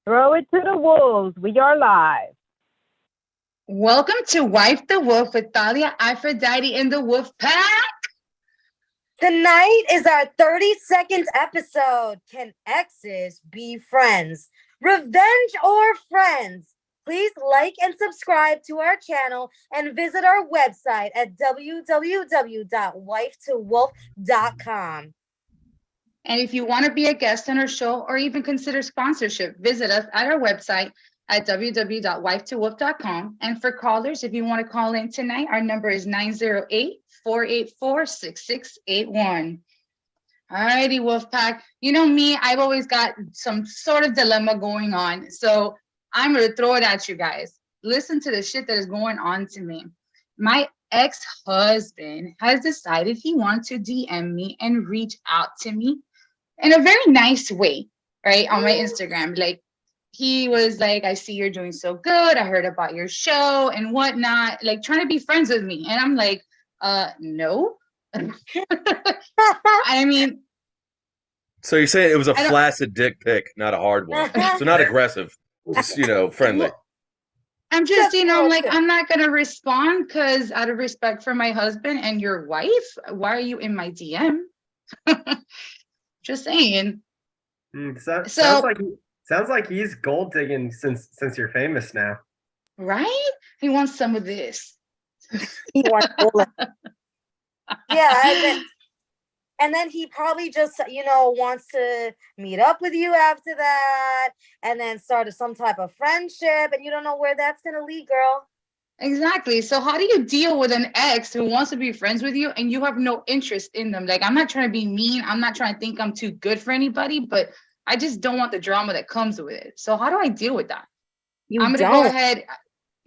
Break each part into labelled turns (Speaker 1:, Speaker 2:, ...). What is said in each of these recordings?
Speaker 1: Throw it to the wolves. We are live.
Speaker 2: Welcome to Wife the Wolf with Thalia, Aphrodite, and the Wolf Pack.
Speaker 3: Tonight is our 32nd episode. Can exes be friends? Revenge or friends? Please like and subscribe to our channel and visit our website at www.wifetowolf.com.
Speaker 2: And if you want to be a guest on our show or even consider sponsorship, visit us at our website at www.wifetowolf.com. And for callers, if you want to call in tonight, our number is 908-484-6681. All righty, Wolfpack. You know me, I've always got some sort of dilemma going on. So I'm going to throw it at you guys. Listen to the shit that is going on to me. My ex-husband has decided he wants to DM me and reach out to me in a very nice way, right? On my Instagram. Like, he was like, I see you're doing so good. I heard about your show and whatnot, like trying to be friends with me. And I'm like, no. I mean.
Speaker 4: So you're saying it was a flaccid dick pic, not a hard one. So not aggressive, just, friendly.
Speaker 2: I'm just, I'm like, I'm not going to respond because out of respect for my husband and your wife, why are you in my DM? Just saying.
Speaker 5: Sounds like he's gold digging since you're famous now.
Speaker 2: Right? He wants some of this.
Speaker 3: He wants yeah, and then he probably just, wants to meet up with you after that and then start some type of friendship, and you don't know where that's going to lead, girl.
Speaker 2: Exactly. So how do you deal with an ex who wants to be friends with you and you have no interest in them? Like, I'm not trying to be mean. I'm not trying to think I'm too good for anybody, but I just don't want the drama that comes with it. So how do I deal with that? I'm going to go ahead.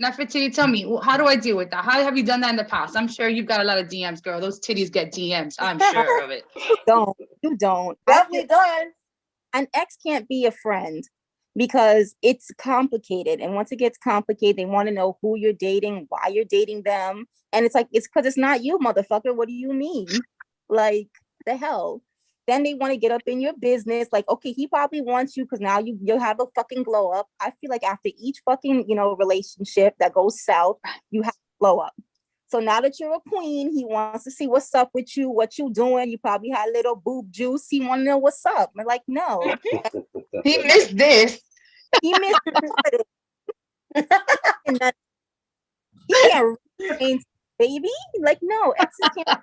Speaker 2: Nefertiti, tell me, how do I deal with that? How have you done that in the past? I'm sure you've got a lot of DMs, girl. Those titties get DMs. I'm sure of it.
Speaker 6: You don't.
Speaker 3: Definitely done.
Speaker 6: An ex can't be a friend because it's complicated. And once it gets complicated, they want to know who you're dating, why you're dating them. And it's like, it's because it's not you, motherfucker. What do you mean? Like, the hell? Then they want to get up in your business. Like, okay, he probably wants you because now you'll have a fucking glow up. I feel like after each fucking, relationship that goes south, you have to glow up. So now that you're a queen, he wants to see what's up with you, what you doing. You probably had a little boob juice. He want to know what's up. I'm like, no.
Speaker 2: He missed this.
Speaker 6: He missed it. He can't read, baby. Like, no, exes can't.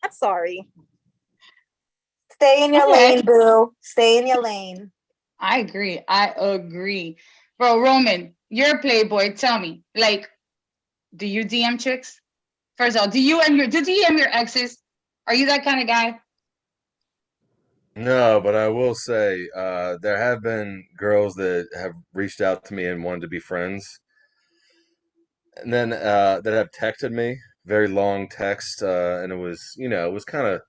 Speaker 6: I'm sorry.
Speaker 3: Stay in your lane, boo. Stay in your lane.
Speaker 2: I agree. Bro, Roman, you're a playboy. Tell me, like, do you DM chicks? First of all, do you DM your exes? Are you that kind of guy?
Speaker 4: No, but I will say there have been girls that have reached out to me and wanted to be friends. And then that have texted me, very long text, and it was, it was kind of,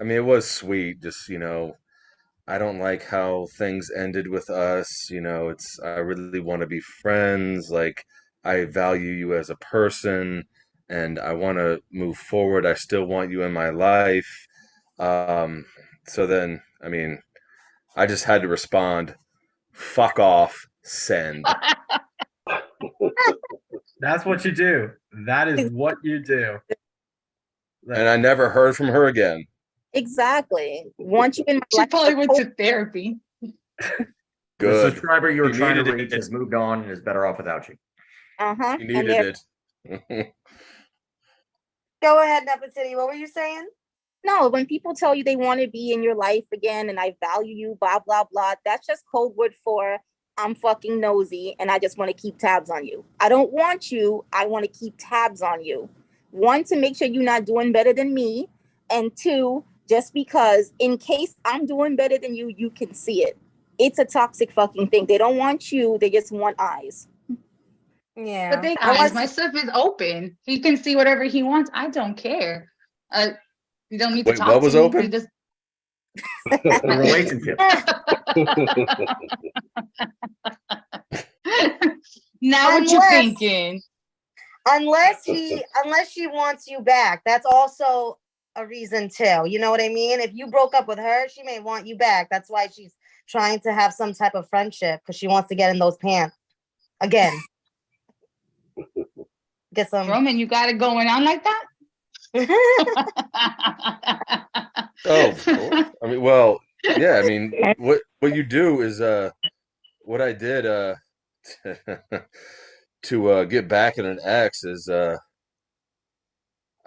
Speaker 4: it was sweet, just, I don't like how things ended with us, I really want to be friends, like, I value you as a person, and I want to move forward, I still want you in my life, so then, I just had to respond, fuck off, send.
Speaker 5: That's what you do. That is what you do.
Speaker 4: And I never heard from her again.
Speaker 6: Exactly. Want you in my
Speaker 2: life. She probably went to therapy.
Speaker 4: Good.
Speaker 7: The subscriber you were trying to reach has moved on and is better off without you.
Speaker 6: Uh-huh.
Speaker 4: You needed it.
Speaker 3: Go ahead, Nefertiti. What were you saying?
Speaker 6: No, when people tell you they want to be in your life again and I value you, blah, blah, blah, that's just code word for I'm fucking nosy and I just want to keep tabs on you. I don't want you. I want to keep tabs on you. One, to make sure you're not doing better than me. And two, just because in case I'm doing better than you, you can see it. It's a toxic fucking thing. They don't want you. They just want eyes.
Speaker 3: Yeah.
Speaker 2: But they eyes. My stuff is open. He can see whatever he wants. I don't care. You don't need to talk
Speaker 4: what was
Speaker 2: to
Speaker 4: open?
Speaker 2: Me. Just...
Speaker 7: The relationship.
Speaker 2: Now what you thinking?
Speaker 3: Unless she wants you back, that's also a reason too. You know what I mean? If you broke up with her, she may want you back. That's why she's trying to have some type of friendship because she wants to get in those pants again. Get some.
Speaker 2: Roman, you got it going on like that?
Speaker 4: Oh, of course. I mean, well, yeah. I mean, what you do is what I did to get back at an ex is I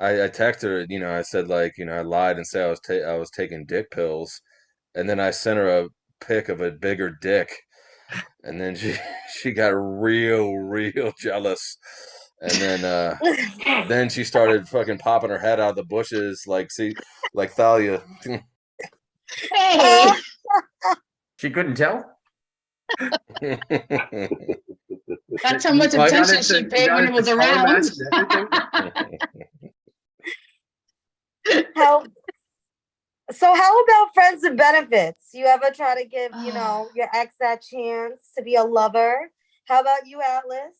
Speaker 4: texted her. You know, I said like, you know, I lied and said I was taking dick pills, and then I sent her a pic of a bigger dick, and then she got real jealous. And then she started fucking popping her head out of the bushes, like Thalia.
Speaker 2: Hey,
Speaker 7: She couldn't tell.
Speaker 2: that's how much
Speaker 5: You got
Speaker 2: attention
Speaker 5: it
Speaker 2: she
Speaker 5: to-
Speaker 2: paid
Speaker 5: you got
Speaker 2: when
Speaker 5: it
Speaker 2: it was
Speaker 5: to color
Speaker 2: around.
Speaker 5: match and everything.
Speaker 3: How about friends with benefits? You ever try to give, your ex that chance to be a lover? How about you, Atlas?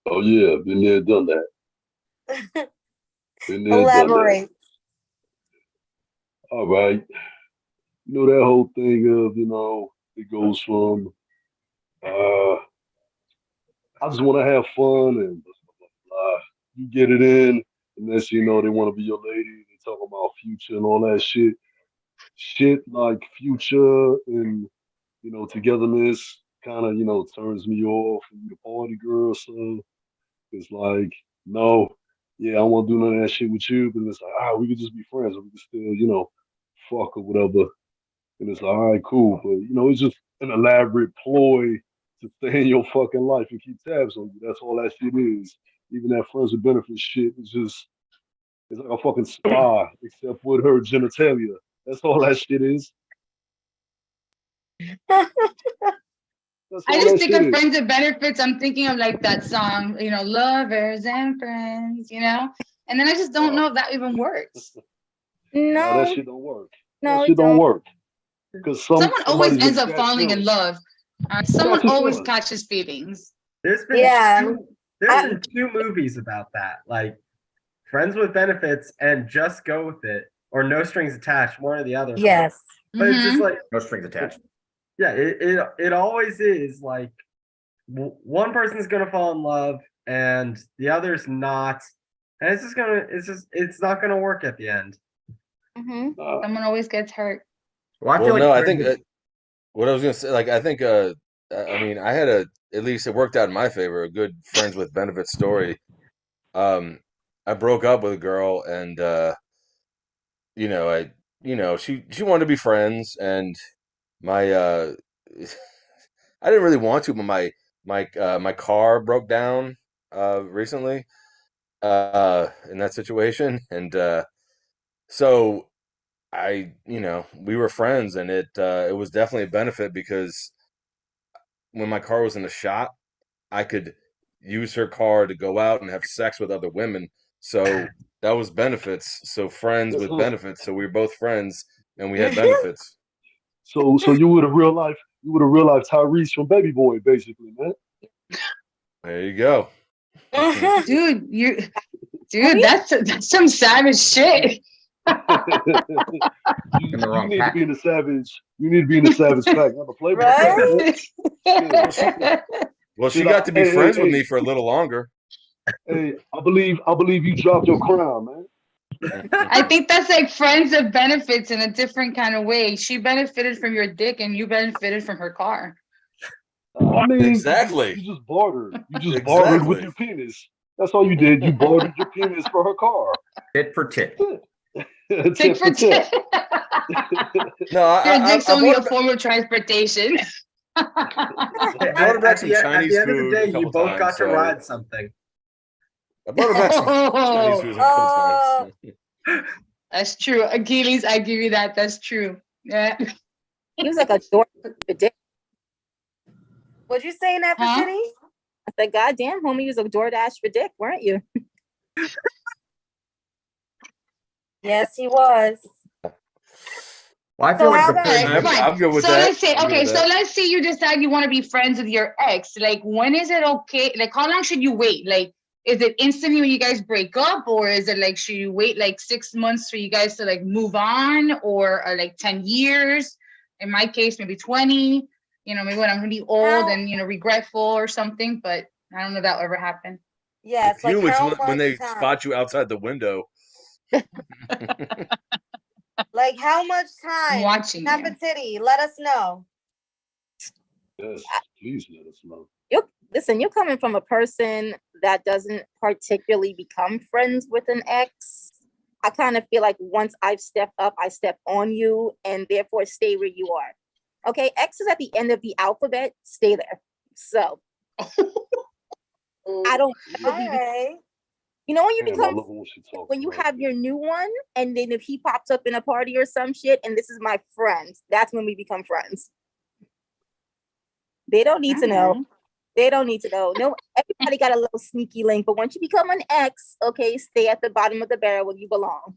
Speaker 8: Oh yeah, been there, done that. Been there, done that.
Speaker 3: Elaborate.
Speaker 8: All right. You know that whole thing of, it goes from I just want to have fun and blah, blah, blah. You get it in, and next thing you know, they want to be your lady. They talk about future and all that shit. Shit like future and togetherness kind of turns me off. And you the party girl, so it's like no, yeah, I won't do none of that shit with you. But it's like we could just be friends. We could still fuck or whatever. And it's like all right, cool. But it's just an elaborate ploy to stay in your fucking life and keep tabs on you. That's all that shit is. Even that friends with benefits shit is just it's like a fucking spy, except with her genitalia. That's all that shit is. That's
Speaker 2: I
Speaker 8: all
Speaker 2: just
Speaker 8: that
Speaker 2: think
Speaker 8: shit
Speaker 2: of
Speaker 8: is.
Speaker 2: friends with benefits. I'm thinking of like that song, lovers and friends, and then I just don't know if that even works.
Speaker 8: No, that
Speaker 6: No,
Speaker 8: shit don't work.
Speaker 6: no,
Speaker 8: That
Speaker 6: it
Speaker 8: shit don't
Speaker 6: don't.
Speaker 8: work. Because
Speaker 2: Someone always
Speaker 8: somebody's
Speaker 2: ends up
Speaker 8: attached
Speaker 2: falling in
Speaker 8: feelings.
Speaker 2: love. Someone
Speaker 8: Catches
Speaker 2: always
Speaker 8: feelings.
Speaker 2: catches feelings.
Speaker 5: There's been
Speaker 3: Yeah.
Speaker 5: been two movies about that, like Friends with Benefits and Just Go With It, or No Strings Attached, one or the other.
Speaker 3: Yes.
Speaker 5: But it's just like,
Speaker 7: No strings attached.
Speaker 5: yeah, it always is like one person's gonna fall in love and the other's not, and it's not gonna work at the end.
Speaker 2: Mhm.
Speaker 8: Nah.
Speaker 2: Someone always gets hurt.
Speaker 7: Well, I
Speaker 4: Well,
Speaker 7: feel
Speaker 4: no,
Speaker 7: like
Speaker 4: I think what I was gonna say, like, I think, I mean, I had at least it worked out in my favor, a good friends with benefits story. I broke up with a girl, and she wanted to be friends, and my I didn't really want to, but my car broke down recently in that situation, and so we were friends, and it was definitely a benefit because when my car was in the shop, I could use her car to go out and have sex with other women. So that was benefits. So friends with benefits. So we were both friends and we had benefits.
Speaker 8: So you would have real life Tyrese from Baby Boy, basically, man.
Speaker 4: There you go.
Speaker 2: Dude, that's some savage shit.
Speaker 7: In the wrong
Speaker 8: you need
Speaker 7: pack.
Speaker 8: to be in the savage. You need to be in the savage pack, not the Playboy pack. man.
Speaker 4: Well, she
Speaker 8: Shit,
Speaker 4: got to be
Speaker 8: hey,
Speaker 4: friends with
Speaker 8: hey.
Speaker 4: me for a little longer.
Speaker 8: Hey, I believe you dropped your crown, man.
Speaker 2: I think that's like friends of benefits in a different kind of way. She benefited from your dick and you benefited from her car.
Speaker 8: I mean,
Speaker 4: Exactly.
Speaker 8: You just bartered. You just bartered with
Speaker 4: Exactly.
Speaker 8: your penis. That's all you did. You bartered your penis for her car.
Speaker 7: Tit for tit.
Speaker 2: Tick for tick.
Speaker 4: No,
Speaker 2: Your dick's only a
Speaker 4: brought
Speaker 2: form of transportation.
Speaker 4: I brought her back some Chinese
Speaker 5: at the end of
Speaker 4: food
Speaker 5: the day,
Speaker 4: a couple
Speaker 5: you both
Speaker 4: times,
Speaker 5: got to
Speaker 4: so-
Speaker 5: ride something.
Speaker 4: I brought her back some Chinese food a couple times.
Speaker 2: That's true. Achilles, I give you that. That's true. Yeah.
Speaker 6: He was like a door for dick.
Speaker 3: What'd you say,
Speaker 2: Huh?
Speaker 3: Nefertiti?
Speaker 6: I said, God damn, homie, you was a DoorDash for dick, weren't you?
Speaker 3: Yes, he was.
Speaker 7: Well, I feel
Speaker 3: So how
Speaker 7: like the
Speaker 3: about-
Speaker 7: friends-
Speaker 2: Fine.
Speaker 4: I'm good with
Speaker 2: so
Speaker 4: that.
Speaker 2: let's say,
Speaker 4: I'm good
Speaker 2: okay,
Speaker 4: with
Speaker 2: so
Speaker 4: that.
Speaker 2: let's say you decide you want to be friends with your ex. Like, when is it okay? Like, how long should you wait? Like, is it instantly when you guys break up, or is it like, should you wait like 6 months for you guys to like move on, or like 10 years? In my case, maybe 20. Maybe when I'm gonna be old and regretful or something. But I don't know if that'll ever happen.
Speaker 3: Yes,
Speaker 4: Few
Speaker 3: like
Speaker 4: weeks
Speaker 3: how
Speaker 4: when
Speaker 3: much
Speaker 4: they
Speaker 3: time?
Speaker 4: spot you outside the window.
Speaker 3: Like how much
Speaker 2: I'm
Speaker 3: time?
Speaker 2: watching you.
Speaker 3: Napatiti, let us know.
Speaker 8: Yes, please let us know.
Speaker 6: You're coming from a person that doesn't particularly become friends with an ex. I kind of feel like once I've stepped up, I step on you and therefore stay where you are. Okay, X is at the end of the alphabet, stay there. So I don't
Speaker 3: All right.
Speaker 6: when you
Speaker 8: Damn, I
Speaker 6: become
Speaker 8: love when she talks
Speaker 6: when you
Speaker 8: like
Speaker 6: have
Speaker 8: that.
Speaker 6: your new one, and then if he pops up in a party or some shit, and this is my friend, that's when we become friends. They don't need to know. They don't need to know. No, everybody got a little sneaky link, but once you become an ex, okay, stay at the bottom of the barrel where you belong.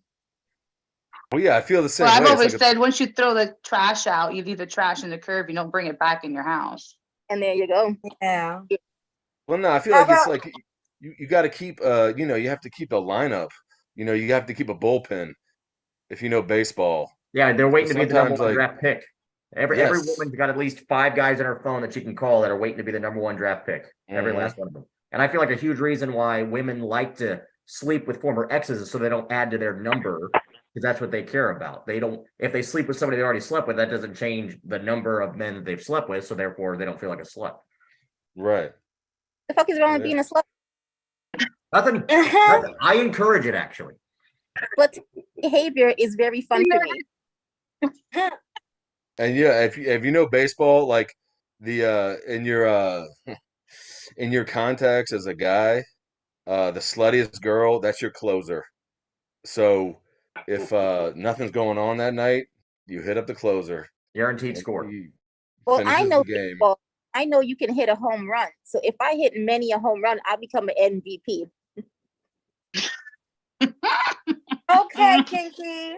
Speaker 4: Well, yeah, I feel the same
Speaker 2: Well, I've
Speaker 4: way. It's
Speaker 2: always
Speaker 4: like a-
Speaker 2: said once you throw the trash out, you leave the trash in the curb. You don't bring it back in your house.
Speaker 6: And there you go.
Speaker 3: Yeah.
Speaker 4: well, no, I feel
Speaker 3: How
Speaker 4: like it's
Speaker 3: about-
Speaker 4: like you got to keep, you have to keep a lineup. You have to keep a bullpen if you know baseball.
Speaker 7: Yeah, they're waiting to be the number
Speaker 4: Sometimes,
Speaker 7: one
Speaker 4: like-
Speaker 7: draft pick. Every
Speaker 4: Yes.
Speaker 7: woman's got at least 5 guys on her phone that she can call that are waiting to be the number one draft pick. Every
Speaker 4: Mhm.
Speaker 7: last one of them. And I feel like a huge reason why women like to sleep with former exes is so they don't add to their number, because that's what they care about. They don't, if they sleep with somebody they already slept with, that doesn't change the number of men that they've slept with, so therefore they don't feel like a slut.
Speaker 4: Right.
Speaker 6: The fuck is wrong with
Speaker 4: Yeah.
Speaker 6: being a slut?
Speaker 7: Nothing. I encourage it actually.
Speaker 6: But behavior is very fun to me.
Speaker 4: And yeah, if you know baseball, like the in your contacts as a guy, the sluttiest girl, that's your closer. So if nothing's going on that night, you hit up the closer.
Speaker 7: Guaranteed
Speaker 4: and
Speaker 7: score.
Speaker 4: he
Speaker 6: Well, I
Speaker 4: finishes
Speaker 6: know
Speaker 4: the game.
Speaker 6: baseball. I know you can hit a home run. So if I hit many a home run, I'll become an MVP.
Speaker 3: Okay, Kinky.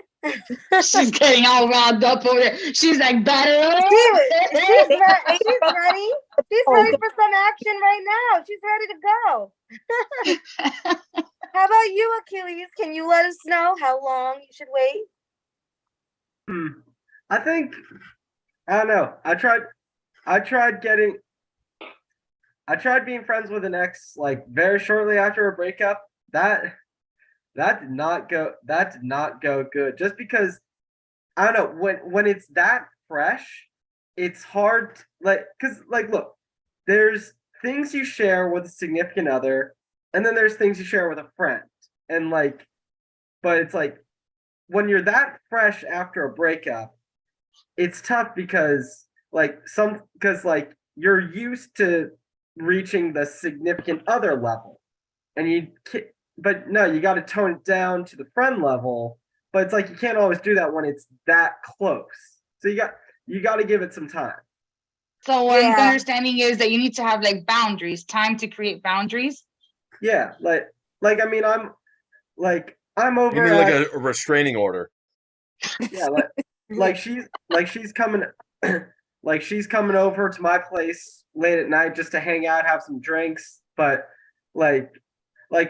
Speaker 2: She's getting all riled up over there. She's like, better.
Speaker 3: She's ready. She's ready. She's
Speaker 6: Oh,
Speaker 3: ready for some action right now. She's ready to go. How about you, Achilles? Can you let us know how long you should wait?
Speaker 5: I think I don't know. I tried being friends with an ex like very shortly after a breakup. That did not go good. Just because I don't know, when it's that fresh, it's hard because look, there's things you share with a significant other, and then there's things you share with a friend. And but it's like when you're that fresh after a breakup, it's tough because you're used to reaching the significant other level, and but no, you got to tone it down to the friend level. But it's like you can't always do that when it's that close. So you got to give it some time.
Speaker 2: So what I'm
Speaker 3: Yeah.
Speaker 2: understanding is that you need to have boundaries, time to create boundaries.
Speaker 5: Yeah, I mean, I'm over.
Speaker 4: You mean like a restraining order?
Speaker 5: Yeah, she's coming she's coming over to my place late at night just to hang out, have some drinks, but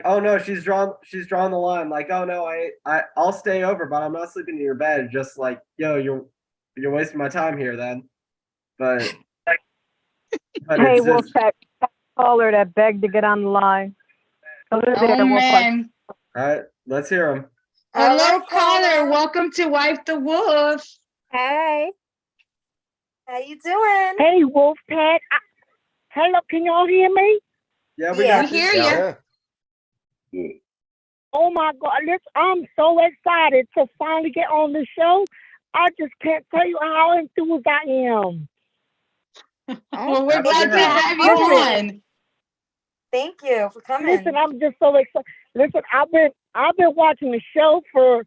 Speaker 5: oh no, she's drawn the line, oh no, I'll stay over, but I'm not sleeping in your bed. Just yo, you're wasting my time here then. But
Speaker 1: Hey,
Speaker 5: it's just,
Speaker 1: Wolfpack, caller that begged to get on the line. Go to there,
Speaker 2: Oh
Speaker 1: Wolfpack.
Speaker 2: man.
Speaker 5: all right, let's hear him.
Speaker 2: Hello, caller. Welcome to Wife the Wolf.
Speaker 6: Hey.
Speaker 3: How you doing?
Speaker 9: Hey, Wolfpack. Hello, can y'all hear me?
Speaker 5: Yeah, we
Speaker 3: Yeah.
Speaker 5: got
Speaker 2: We
Speaker 5: you.
Speaker 2: hear you.
Speaker 4: Yeah.
Speaker 9: Oh my God, listen, I'm so excited to finally get on the show. I just can't tell you how enthused I am.
Speaker 2: Well, we're
Speaker 5: Happy
Speaker 2: glad
Speaker 5: to
Speaker 2: to
Speaker 5: have
Speaker 2: have
Speaker 3: you.
Speaker 2: you
Speaker 3: Awesome.
Speaker 2: on.
Speaker 3: Thank you for coming.
Speaker 9: Listen, I'm just so excited. Listen, I've been watching the show for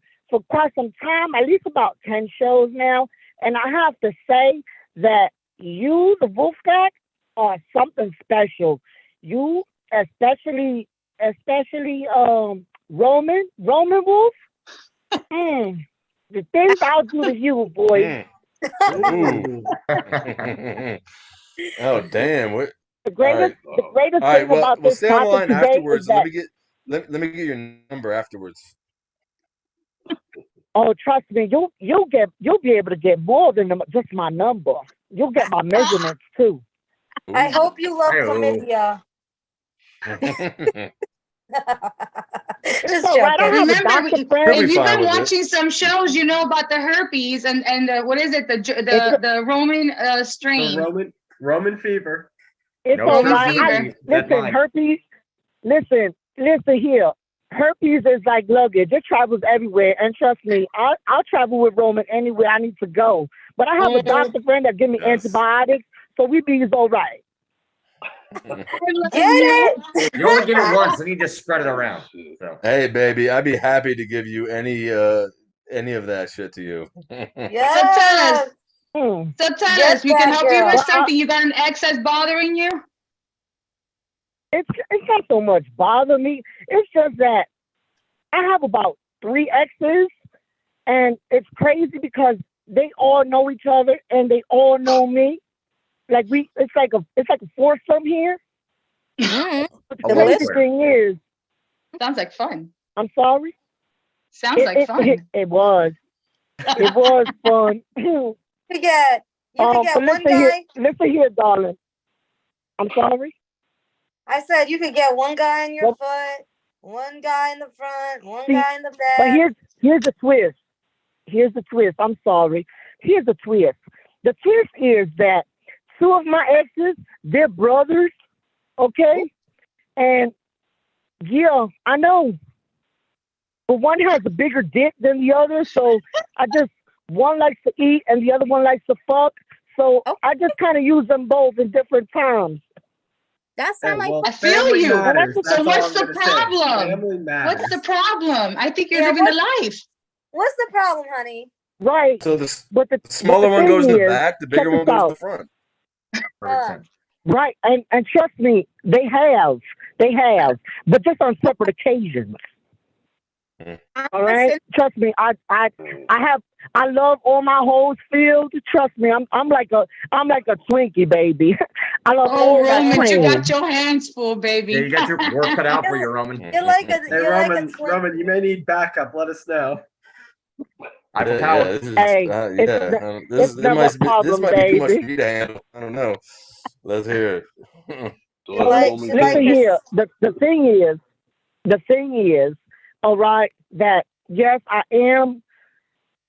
Speaker 9: quite some time, at least about 10 shows now, and I have to say that you, the Wolfpack, are something special. You, especially Roman Wolf. The things I'll do to you, boy.
Speaker 4: Ooh. Oh damn! What?
Speaker 9: The greatest
Speaker 4: All
Speaker 9: thing
Speaker 4: right. Well,
Speaker 9: about
Speaker 4: we'll
Speaker 9: this
Speaker 4: stay on the
Speaker 9: topic
Speaker 4: line
Speaker 9: today
Speaker 4: afterwards.
Speaker 9: is that
Speaker 4: Let me get your number afterwards.
Speaker 9: Oh, trust me, you'll be able to get more than just my number. You'll get my measurements too.
Speaker 3: I hope you love
Speaker 7: Ew.
Speaker 3: chlamydia.
Speaker 9: It's
Speaker 3: Just
Speaker 9: all right. I
Speaker 3: joking.
Speaker 9: have a
Speaker 2: Remember,
Speaker 9: doctor friend.
Speaker 4: He'll
Speaker 2: if
Speaker 4: be
Speaker 2: you've
Speaker 4: fine
Speaker 2: been
Speaker 4: with it.
Speaker 2: watching some shows, you know about the herpes and what is it? The Roman
Speaker 5: The
Speaker 2: strain.
Speaker 5: Roman fever.
Speaker 9: It's
Speaker 7: No
Speaker 9: all
Speaker 2: Roman
Speaker 9: right.
Speaker 2: fever.
Speaker 9: Listen, herpes. Listen here. Herpes is like luggage. It travels everywhere, and trust me, I'll travel with Roman anywhere I need to go. But I have a doctor friend that give me
Speaker 4: Yes.
Speaker 9: antibiotics, so we be all right.
Speaker 3: Get it?
Speaker 7: You only get it once, and you just spread it around. So
Speaker 4: Hey, baby, I'd be happy to give you any of that shit to you.
Speaker 3: Yes.
Speaker 9: Hmm.
Speaker 2: So tell
Speaker 3: Get
Speaker 2: us, we can
Speaker 3: that
Speaker 2: help you with
Speaker 3: girl.
Speaker 2: something. You got an ex that's bothering you?
Speaker 9: It's not so much bother me. It's just that I have about 3 exes, and it's crazy because they all know each other and they all know me. Like it's like a foursome here.
Speaker 6: Mhm.
Speaker 9: But
Speaker 7: Oh,
Speaker 9: the
Speaker 7: well,
Speaker 9: crazy
Speaker 7: swear.
Speaker 9: thing is,
Speaker 2: Sounds like fun.
Speaker 9: I'm sorry.
Speaker 2: Sounds like fun.
Speaker 9: It was fun.
Speaker 3: You can get
Speaker 9: But
Speaker 3: one
Speaker 9: listen here, darling. I'm sorry.
Speaker 3: I said you could get one guy in your
Speaker 9: Well-
Speaker 3: foot, one guy in the front, one
Speaker 9: See,
Speaker 3: guy in the
Speaker 9: But
Speaker 3: back.
Speaker 9: here's the twist. Here's the twist. I'm sorry. Here's the twist. The twist is that 2 of my exes, they're brothers, okay? And yeah, I know. But one has a bigger dick than the other, so one likes to eat and the other one likes to fuck. So
Speaker 6: Oh.
Speaker 9: I just kind of use them both in different terms.
Speaker 6: That
Speaker 5: Hey,
Speaker 6: sounds like
Speaker 5: well,
Speaker 2: I feel
Speaker 5: family
Speaker 2: you.
Speaker 5: matters.
Speaker 2: So
Speaker 5: That's all
Speaker 2: what's
Speaker 5: I'm
Speaker 2: the
Speaker 5: gonna say.
Speaker 2: problem?
Speaker 5: Family matters.
Speaker 2: What's the problem? I think you're
Speaker 3: Yeah,
Speaker 2: living the life.
Speaker 3: What's the problem, honey?
Speaker 9: Right.
Speaker 4: So the
Speaker 9: But the
Speaker 4: smaller one
Speaker 9: thing
Speaker 4: goes to the
Speaker 9: is,
Speaker 4: back, the bigger
Speaker 9: check
Speaker 4: one
Speaker 9: this
Speaker 4: goes to
Speaker 9: out.
Speaker 4: the front.
Speaker 7: perfect sense.
Speaker 9: Right, and trust me, they have, but just on separate occasions. All right, trust me, I love all my hoes filled. Trust me, I'm like a Twinkie, baby. I love
Speaker 2: Oh,
Speaker 9: all that
Speaker 2: Roman, you
Speaker 9: cream.
Speaker 2: got your hands full, baby.
Speaker 7: Yeah, you got your work cut out for you, Roman.
Speaker 3: You're like a
Speaker 5: Hey,
Speaker 3: you're like a
Speaker 5: Roman,
Speaker 3: twin.
Speaker 5: Roman, you may need backup. Let us know.
Speaker 7: Eiffel
Speaker 4: Yeah,
Speaker 7: Tower.
Speaker 4: this is,
Speaker 9: Hey, it's never a
Speaker 4: this
Speaker 9: problem,
Speaker 4: might be too much for
Speaker 9: baby.
Speaker 4: me to handle. I don't know. Let's hear it.
Speaker 3: You like
Speaker 9: Listen here, the thing is, all right, that yes, I am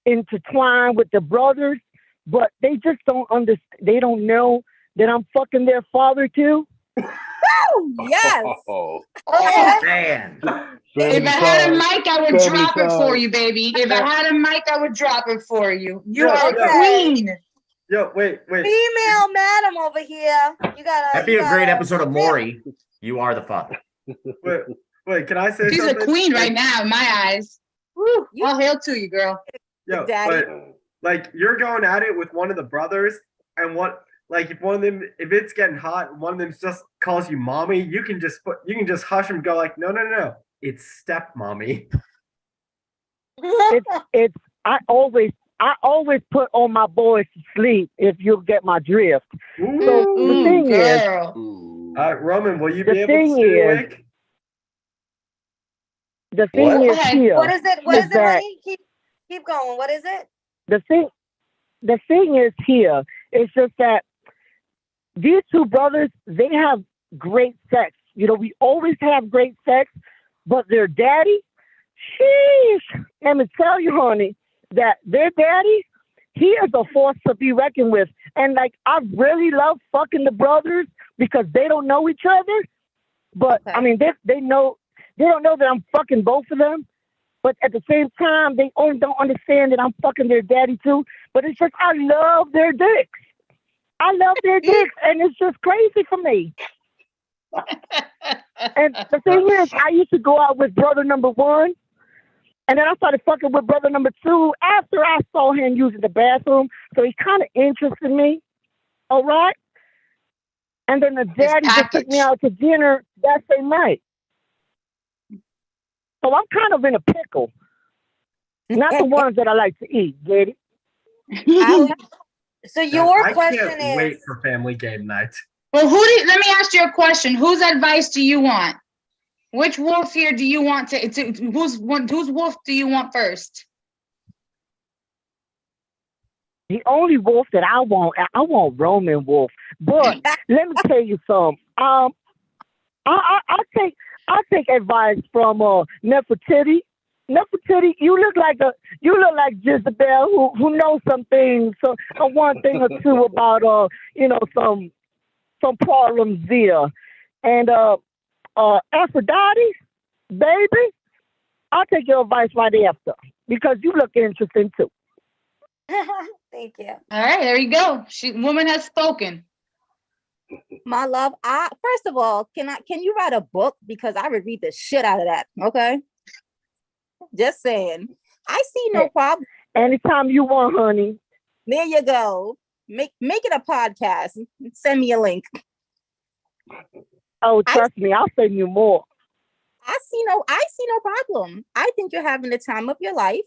Speaker 9: intertwined with the brothers, but they just don't understand. They don't know that I'm fucking their father too.
Speaker 6: yes.
Speaker 8: Oh,
Speaker 3: Okay.
Speaker 7: Man.
Speaker 2: If I had a mic, I would
Speaker 8: Family
Speaker 2: drop it for
Speaker 8: time.
Speaker 2: you, baby. If I had a mic, I would drop it for you. You
Speaker 5: Yeah,
Speaker 2: are a
Speaker 3: okay.
Speaker 2: queen.
Speaker 5: Yo, wait.
Speaker 3: Female madam over here. You gotta.
Speaker 7: That'd be
Speaker 3: you
Speaker 7: a great
Speaker 3: gotta-
Speaker 7: episode of Maury. You are the father.
Speaker 5: Wait, can I say
Speaker 2: She's
Speaker 5: something?
Speaker 2: a queen right now in my eyes. Woo, all hail to you, girl.
Speaker 5: Yo,
Speaker 6: Daddy.
Speaker 5: but like you're going at it with one of the brothers, and if one of them, if it's getting hot, and one of them just calls you mommy, you can just hush and go like, no, it's step mommy.
Speaker 9: It's I always put all my boys to sleep if you'll get my drift. So the
Speaker 2: Ooh,
Speaker 9: thing is,
Speaker 2: girl.
Speaker 8: Ooh.
Speaker 5: Roman, will you
Speaker 9: The
Speaker 5: be able to
Speaker 9: thing
Speaker 5: stay
Speaker 9: is-
Speaker 5: awake?
Speaker 9: the thing
Speaker 4: What?
Speaker 9: is
Speaker 2: Okay.
Speaker 9: here.
Speaker 3: What is it? What is it,
Speaker 9: that-
Speaker 3: honey? Keep going. What is it?
Speaker 9: The thing is here. It's just that these 2 brothers, they have great sex. You know, we always have great sex, but their daddy, sheesh. Let me tell you, honey, that their daddy, he is a force to be reckoned with. And like, I really love fucking the brothers because they don't know each other. But
Speaker 6: Okay.
Speaker 9: I mean, they know, they don't know that I'm fucking both of them. But at the same time, they don't understand that I'm fucking their daddy too. But it's just, I love their dicks. I love their dicks, and it's just crazy for me. And the thing is, I used to go out with brother number 1, and then I started fucking with brother number 2 after I saw him using the bathroom. So he kind of interested me. All right. And then the daddy just took me
Speaker 2: package.
Speaker 9: out to dinner that same night. So I'm kind of in a pickle. Not the ones that I like to eat, get it?
Speaker 3: So your
Speaker 5: I
Speaker 3: question
Speaker 5: can't wait
Speaker 3: is.
Speaker 5: for family game night.
Speaker 2: Well, let me ask you a question. Whose advice do you want? Which wolf here do you want whose wolf do you want first?
Speaker 9: The only wolf that I want Roman Wolf. But let me tell you something. I take advice from Nefertiti. Nefertiti, you look like Jezebel who knows some things, so one thing or two about some problems there. And Aphrodite, baby, I'll take your advice right after because you look interesting too.
Speaker 3: Thank you.
Speaker 2: All right, there you go. Woman has spoken.
Speaker 6: My love, first of all, can you write a book? Because I would read the shit out of that. Okay. Just saying. I see no problem.
Speaker 9: Anytime you want, honey.
Speaker 6: There you go. Make it a podcast. Send me a link.
Speaker 9: Oh, trust me, I'll send you more.
Speaker 6: I see no problem. I think you're having the time of your life.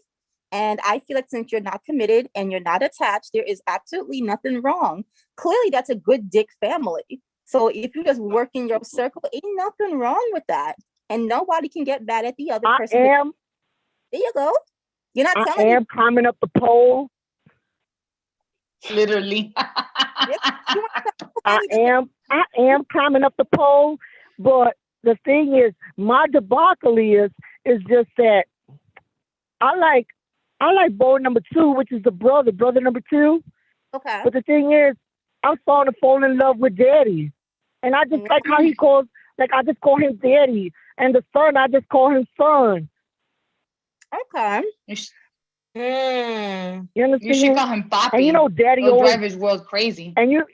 Speaker 6: And I feel like since you're not committed and you're not attached, there is absolutely nothing wrong. Clearly, that's a good dick family. So if you just work in your circle, ain't nothing wrong with that. And nobody can get mad at the other person. There you go. You're not telling me.
Speaker 9: I am climbing up the pole.
Speaker 2: Literally.
Speaker 9: I am climbing up the pole, but the thing is, my debacle is just that I like boy number 2, which is the brother number 2.
Speaker 6: Okay.
Speaker 9: But the thing is, I'm starting to fall in love with Daddy, and I just like how he calls. Like I just call him Daddy, and the son I just call him Son.
Speaker 6: Okay.
Speaker 9: You understand?
Speaker 2: You should call him Papi.
Speaker 9: And you know, Daddy
Speaker 2: He'll
Speaker 9: always
Speaker 2: drive his world crazy.
Speaker 9: and you.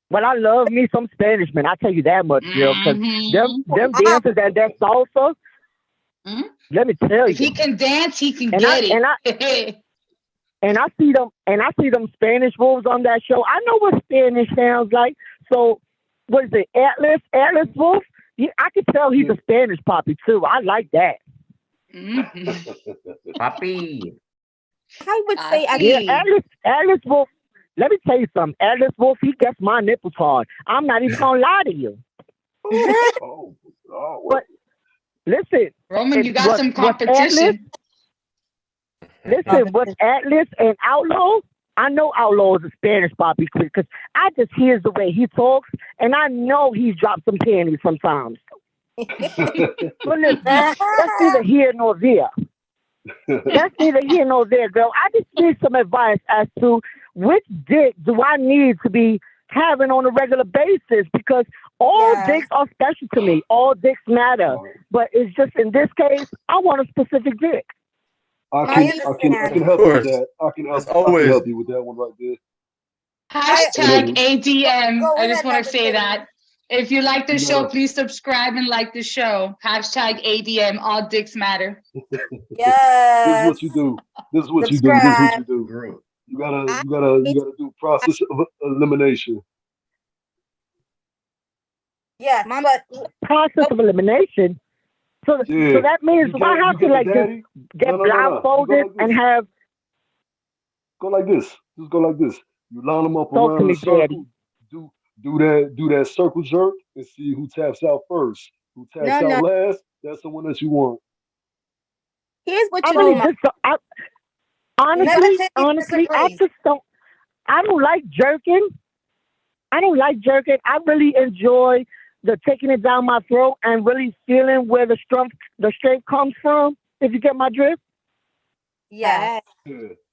Speaker 9: Well, I love me some Spanish, man. I tell you that much, girl. Because them dances that salsa. Let me tell you.
Speaker 2: If he can dance, he can
Speaker 9: And
Speaker 2: get
Speaker 9: it.
Speaker 2: And
Speaker 9: I see them Spanish wolves on that show. I know what Spanish sounds like. So, what is it? Atlas Wolf? I can tell he's a Spanish Papi too. I like that.
Speaker 7: Papi.
Speaker 6: I would say
Speaker 9: Yeah, Atlas Wolf. Let me tell you something. Atlas Wolf, he gets my nipples hard. I'm not even gonna lie to you. But listen,
Speaker 2: Roman, you got some competition.
Speaker 9: What's Atlas and Outlaw? I know Outlaw is a Spanish Papi because I just hear the way he talks, and I know he's dropped some panties sometimes. But listen, that's neither here nor there. That's neither here nor there, girl. I just need some advice as to which dick do I need to be having on a regular basis, because all dicks are special to me. All dicks matter. But it's just in this case, I want a specific dick.
Speaker 8: I can help you with that. I can help you with that one right there.
Speaker 2: Hashtag ADM. I just want to say that. If you like the show, please subscribe and like the show. Hashtag ADM. All dicks matter.
Speaker 3: Yes.
Speaker 8: This is what you do. This is what you do. You gotta do process of elimination.
Speaker 3: Yes, but
Speaker 9: process of elimination. So that means do I have to like just get blindfolded and have
Speaker 8: go like this. Just go like this. You line them up around the circle. Do that circle jerk and see who taps out first. Who taps out last, that's the one that you want.
Speaker 6: Here's what you do.
Speaker 9: Honestly, I don't like jerking. I really enjoy the taking it down my throat and really feeling where the strength comes from, if you get my drift.
Speaker 3: Yes.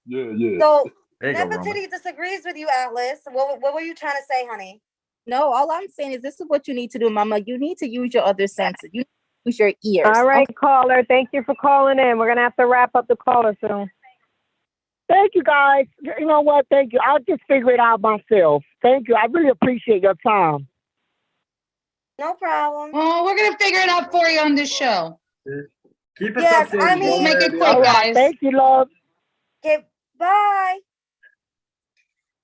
Speaker 8: Yeah.
Speaker 3: So Nefertiti disagrees with you, Atlas. What were you trying to say, honey?
Speaker 6: No, all I'm saying is this is what you need to do, Mama. You need to use your other senses. You use your ears.
Speaker 1: All right, caller. Thank you for calling in. We're gonna have to wrap up the caller soon.
Speaker 9: Thank you, guys. You know what? Thank you. I'll just figure it out myself. Thank you. I really appreciate your time.
Speaker 3: No problem.
Speaker 2: Well, we're gonna figure it out for you on this show.
Speaker 5: Keep us updated.
Speaker 3: I mean,
Speaker 2: make it quick, guys.
Speaker 9: Thank you, love.
Speaker 3: Okay, bye.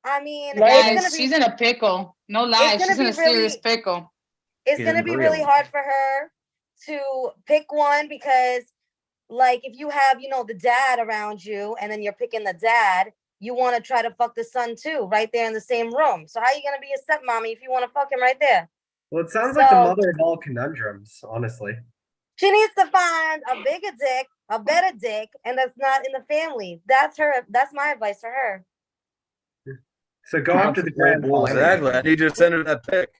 Speaker 3: I mean,
Speaker 2: guys, she's in a pickle. No lie, she's in a serious pickle.
Speaker 3: It's gonna be really hard for her to pick one because, like, if you have, the dad around you, and then you're picking the dad, you want to try to fuck the son too, right there in the same room. So how are you gonna be a stepmommy if you want to fuck him right there?
Speaker 5: Well, it sounds like the mother of all conundrums, honestly.
Speaker 3: She needs to find a bigger dick a better dick, and that's not in the family. That's my advice to her.
Speaker 5: So go after the grandpa.
Speaker 4: Exactly. I need you to send her that pic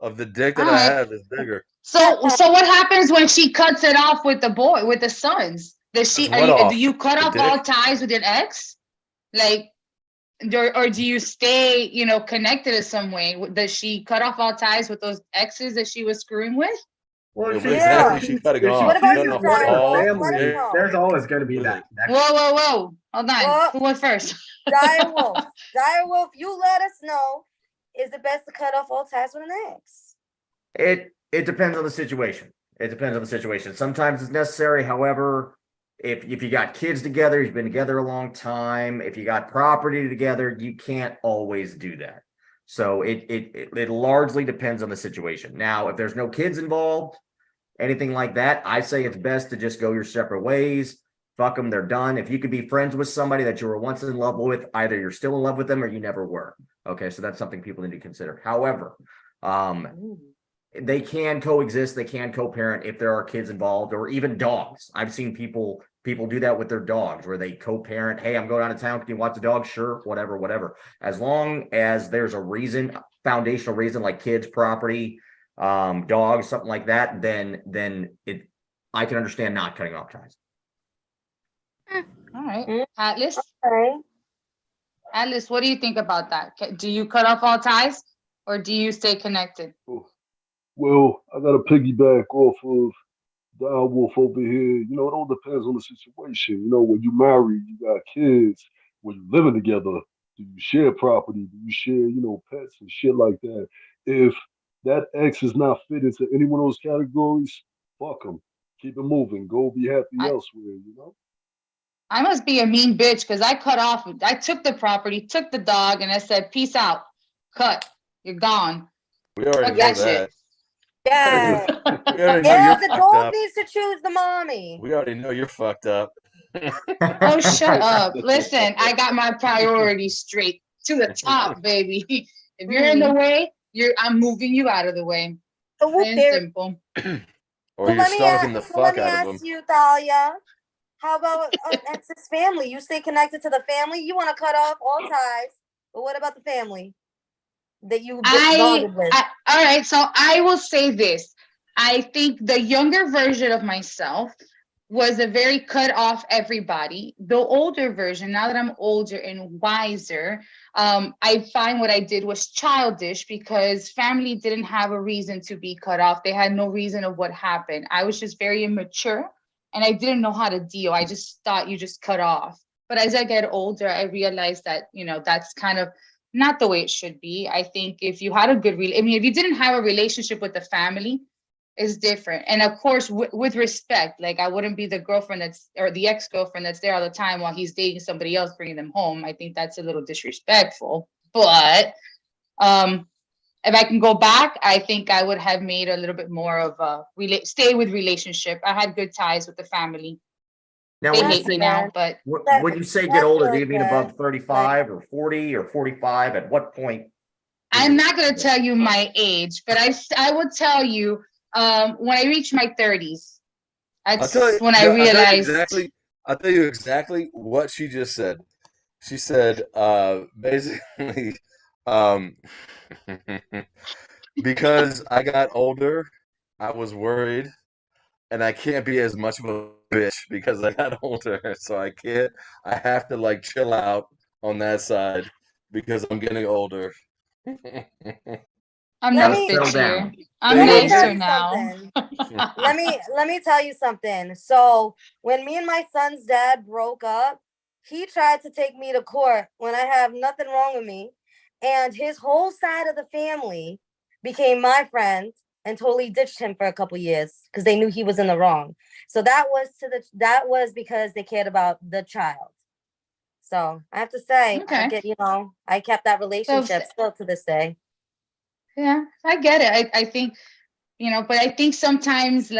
Speaker 4: of the dick that I
Speaker 2: Alright.
Speaker 4: have is bigger.
Speaker 2: So what happens when she cuts it off with the sons? Does she?
Speaker 4: What off?
Speaker 2: Do you cut
Speaker 4: The
Speaker 2: off all
Speaker 4: dick?
Speaker 2: ties with your ex? Like, or do you stay, connected in some way? Does she cut off all ties with those exes that she was screwing with?
Speaker 5: Well,
Speaker 4: Yeah,
Speaker 5: if
Speaker 4: what
Speaker 5: she's-
Speaker 4: exactly
Speaker 5: if
Speaker 4: she
Speaker 5: she's-
Speaker 4: cutting
Speaker 5: if
Speaker 4: off?
Speaker 5: she's
Speaker 3: What about
Speaker 4: Cutting
Speaker 3: you,
Speaker 4: off
Speaker 5: part of
Speaker 3: Dial?
Speaker 5: the
Speaker 4: all
Speaker 3: Let me
Speaker 5: family,
Speaker 3: know.
Speaker 5: there's always going to be
Speaker 4: What is
Speaker 5: that
Speaker 4: it?
Speaker 5: connection.
Speaker 2: Whoa. Hold on.
Speaker 3: Well-
Speaker 2: Who went first?
Speaker 3: Dire Wolf, you let us know. Is it best to cut off all ties with an ex?
Speaker 7: It depends on the situation. It depends on the situation. Sometimes it's necessary. However, if you got kids together, you've been together a long time, if you got property together, you can't always do that. So it largely depends on the situation. Now, if there's no kids involved, anything like that, I say it's best to just go your separate ways. Fuck them, they're done. If you could be friends with somebody that you were once in love with, either you're still in love with them or you never were. Okay, so that's something people need to consider. However, they can coexist, they can co-parent if there are kids involved, or even dogs. I've seen people do that with their dogs, where they co-parent. Hey, I'm going out of town, can you watch the dog? Sure, whatever. As long as there's a reason, foundational reason, like kids, property, dogs, something like that, then I can understand not cutting off ties.
Speaker 2: All right. Atlas,
Speaker 3: Okay.
Speaker 2: what do you think about that? Do you cut off all ties or do you stay connected?
Speaker 8: Well, I got to piggyback off of Dire Wolf over here. It all depends on the situation. When you married, you got kids. When you living together, do you share property? Do you share, pets and shit like that? If that ex is not fit into any one of those categories, fuck them. Keep it moving. Go be happy elsewhere.
Speaker 2: I must be a mean bitch because I took the property, took the dog, and I said, peace out. Cut. You're gone.
Speaker 4: We already
Speaker 2: Fuck
Speaker 4: know
Speaker 2: that shit.
Speaker 4: that.
Speaker 3: Yeah.
Speaker 4: We already know
Speaker 3: Yeah,
Speaker 4: you're
Speaker 3: the
Speaker 4: fucked
Speaker 3: dog
Speaker 4: up.
Speaker 3: needs to choose the mommy.
Speaker 4: We already know you're fucked up.
Speaker 2: Oh, shut up. Listen, I got my priorities straight to the top, baby. If you're in the way, I'm moving you out of the way.
Speaker 3: So
Speaker 2: Plain and
Speaker 3: there,
Speaker 2: simple.
Speaker 4: Or you're stalking the fuck out of them.
Speaker 3: you, Thalia. How about an ex's family? You stay connected to the family. You want to cut off all ties, but what about the family that you bonded with?
Speaker 2: All right, so I will say this. I think the younger version of myself was a very cut off everybody. The older version, now that I'm older and wiser, I find what I did was childish because family didn't have a reason to be cut off. They had no reason of what happened. I was just very immature and I didn't know how to deal. I just thought you just cut off. But as I get older, I realized that, that's kind of not the way it should be. I think if you had if you didn't have a relationship with the family, it's different. And of course, with respect, like I wouldn't be the girlfriend or the ex-girlfriend that's there all the time while he's dating somebody else, bringing them home. I think that's a little disrespectful. But if I can go back, I think I would have made a little bit more of a stay with relationship. I had good ties with the family.
Speaker 7: Now,
Speaker 2: They
Speaker 7: when you
Speaker 2: hate me
Speaker 7: say,
Speaker 2: now, but
Speaker 7: when you say get older, do you mean
Speaker 3: That's
Speaker 7: above 35 or 40 or 45? At what point?
Speaker 2: I'm not going to tell you my age, but I would tell you when I reached my 30s. That's when I realized.
Speaker 4: I'll tell you exactly what she just said. She said, basically, because I got older, I was worried, and I can't be as much of a bitch because I got older. So I have to chill out on that side because I'm getting older.
Speaker 2: I'm
Speaker 3: Let
Speaker 2: not
Speaker 3: me-
Speaker 2: bitchier. I'm
Speaker 3: Let me tell
Speaker 2: nicer
Speaker 3: you
Speaker 2: now.
Speaker 3: something. Let me tell you something. So when me and my son's dad broke up, he tried to take me to court when I have nothing wrong with me, and his whole side of the family became my friend and totally ditched him for a couple years because they knew he was in the wrong. So that was because they cared about the child. So I have to say,
Speaker 2: Okay.
Speaker 3: I kept that relationship still to this day.
Speaker 2: Yeah, I get it. I think, but I think sometimes,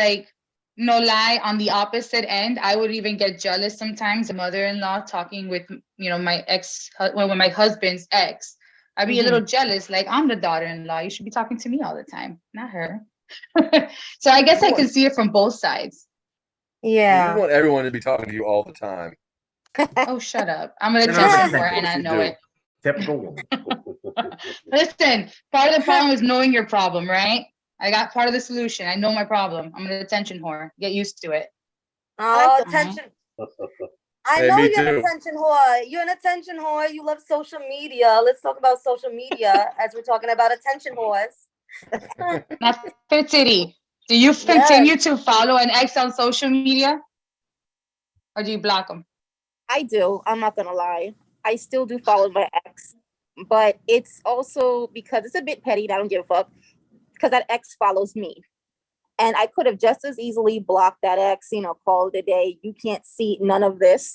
Speaker 2: no lie, on the opposite end, I would even get jealous sometimes. A mother-in-law talking with, my my husband's ex. I'd be a little jealous, like, I'm the daughter-in-law. You should be talking to me all the time, not her. So I guess I can see it from both sides.
Speaker 3: Yeah.
Speaker 4: You want everyone to be talking to you all the time.
Speaker 2: Oh, shut up. I'm an
Speaker 7: No,
Speaker 2: attention
Speaker 7: no,
Speaker 2: whore and I
Speaker 4: you
Speaker 2: know
Speaker 4: do.
Speaker 2: it.
Speaker 7: Typical woman.
Speaker 2: Listen, part of the problem is knowing your problem, right? I got part of the solution. I know my problem. I'm an attention whore. Get used to it.
Speaker 3: Oh,
Speaker 6: like
Speaker 2: that.
Speaker 3: attention. I
Speaker 4: Hey,
Speaker 3: know
Speaker 4: me
Speaker 3: you're an
Speaker 4: too.
Speaker 3: attention whore. You're an attention whore. You love social media. Let's talk about social media as we're talking about attention whores.
Speaker 2: Now, Fit City, do you continue to follow an ex on social media? Or do you block them?
Speaker 6: I do. I'm not gonna lie. I still do follow my ex, but it's also because it's a bit petty. I don't give a fuck because that ex follows me, and I could have just as easily blocked that ex. Call it a day. You can't see none of this,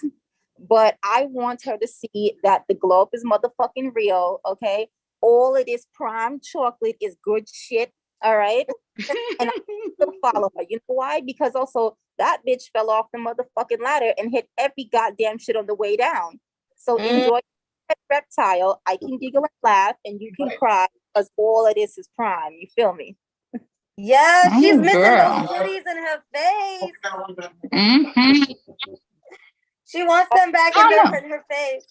Speaker 6: but I want her to see that the glow up is motherfucking real. Okay, all it is prime chocolate is good shit. All right, and I still follow her. You know why? Because also that bitch fell off the motherfucking ladder and hit every goddamn shit on the way down. So enjoy that reptile. I can giggle and laugh, and you can cry because all it is prime. You feel me?
Speaker 3: Yeah, she's
Speaker 2: Oh,
Speaker 3: missing
Speaker 2: girl.
Speaker 3: those titties in her face.
Speaker 2: Mhm.
Speaker 3: She wants them back
Speaker 2: Oh,
Speaker 3: in,
Speaker 2: no.
Speaker 3: in her face.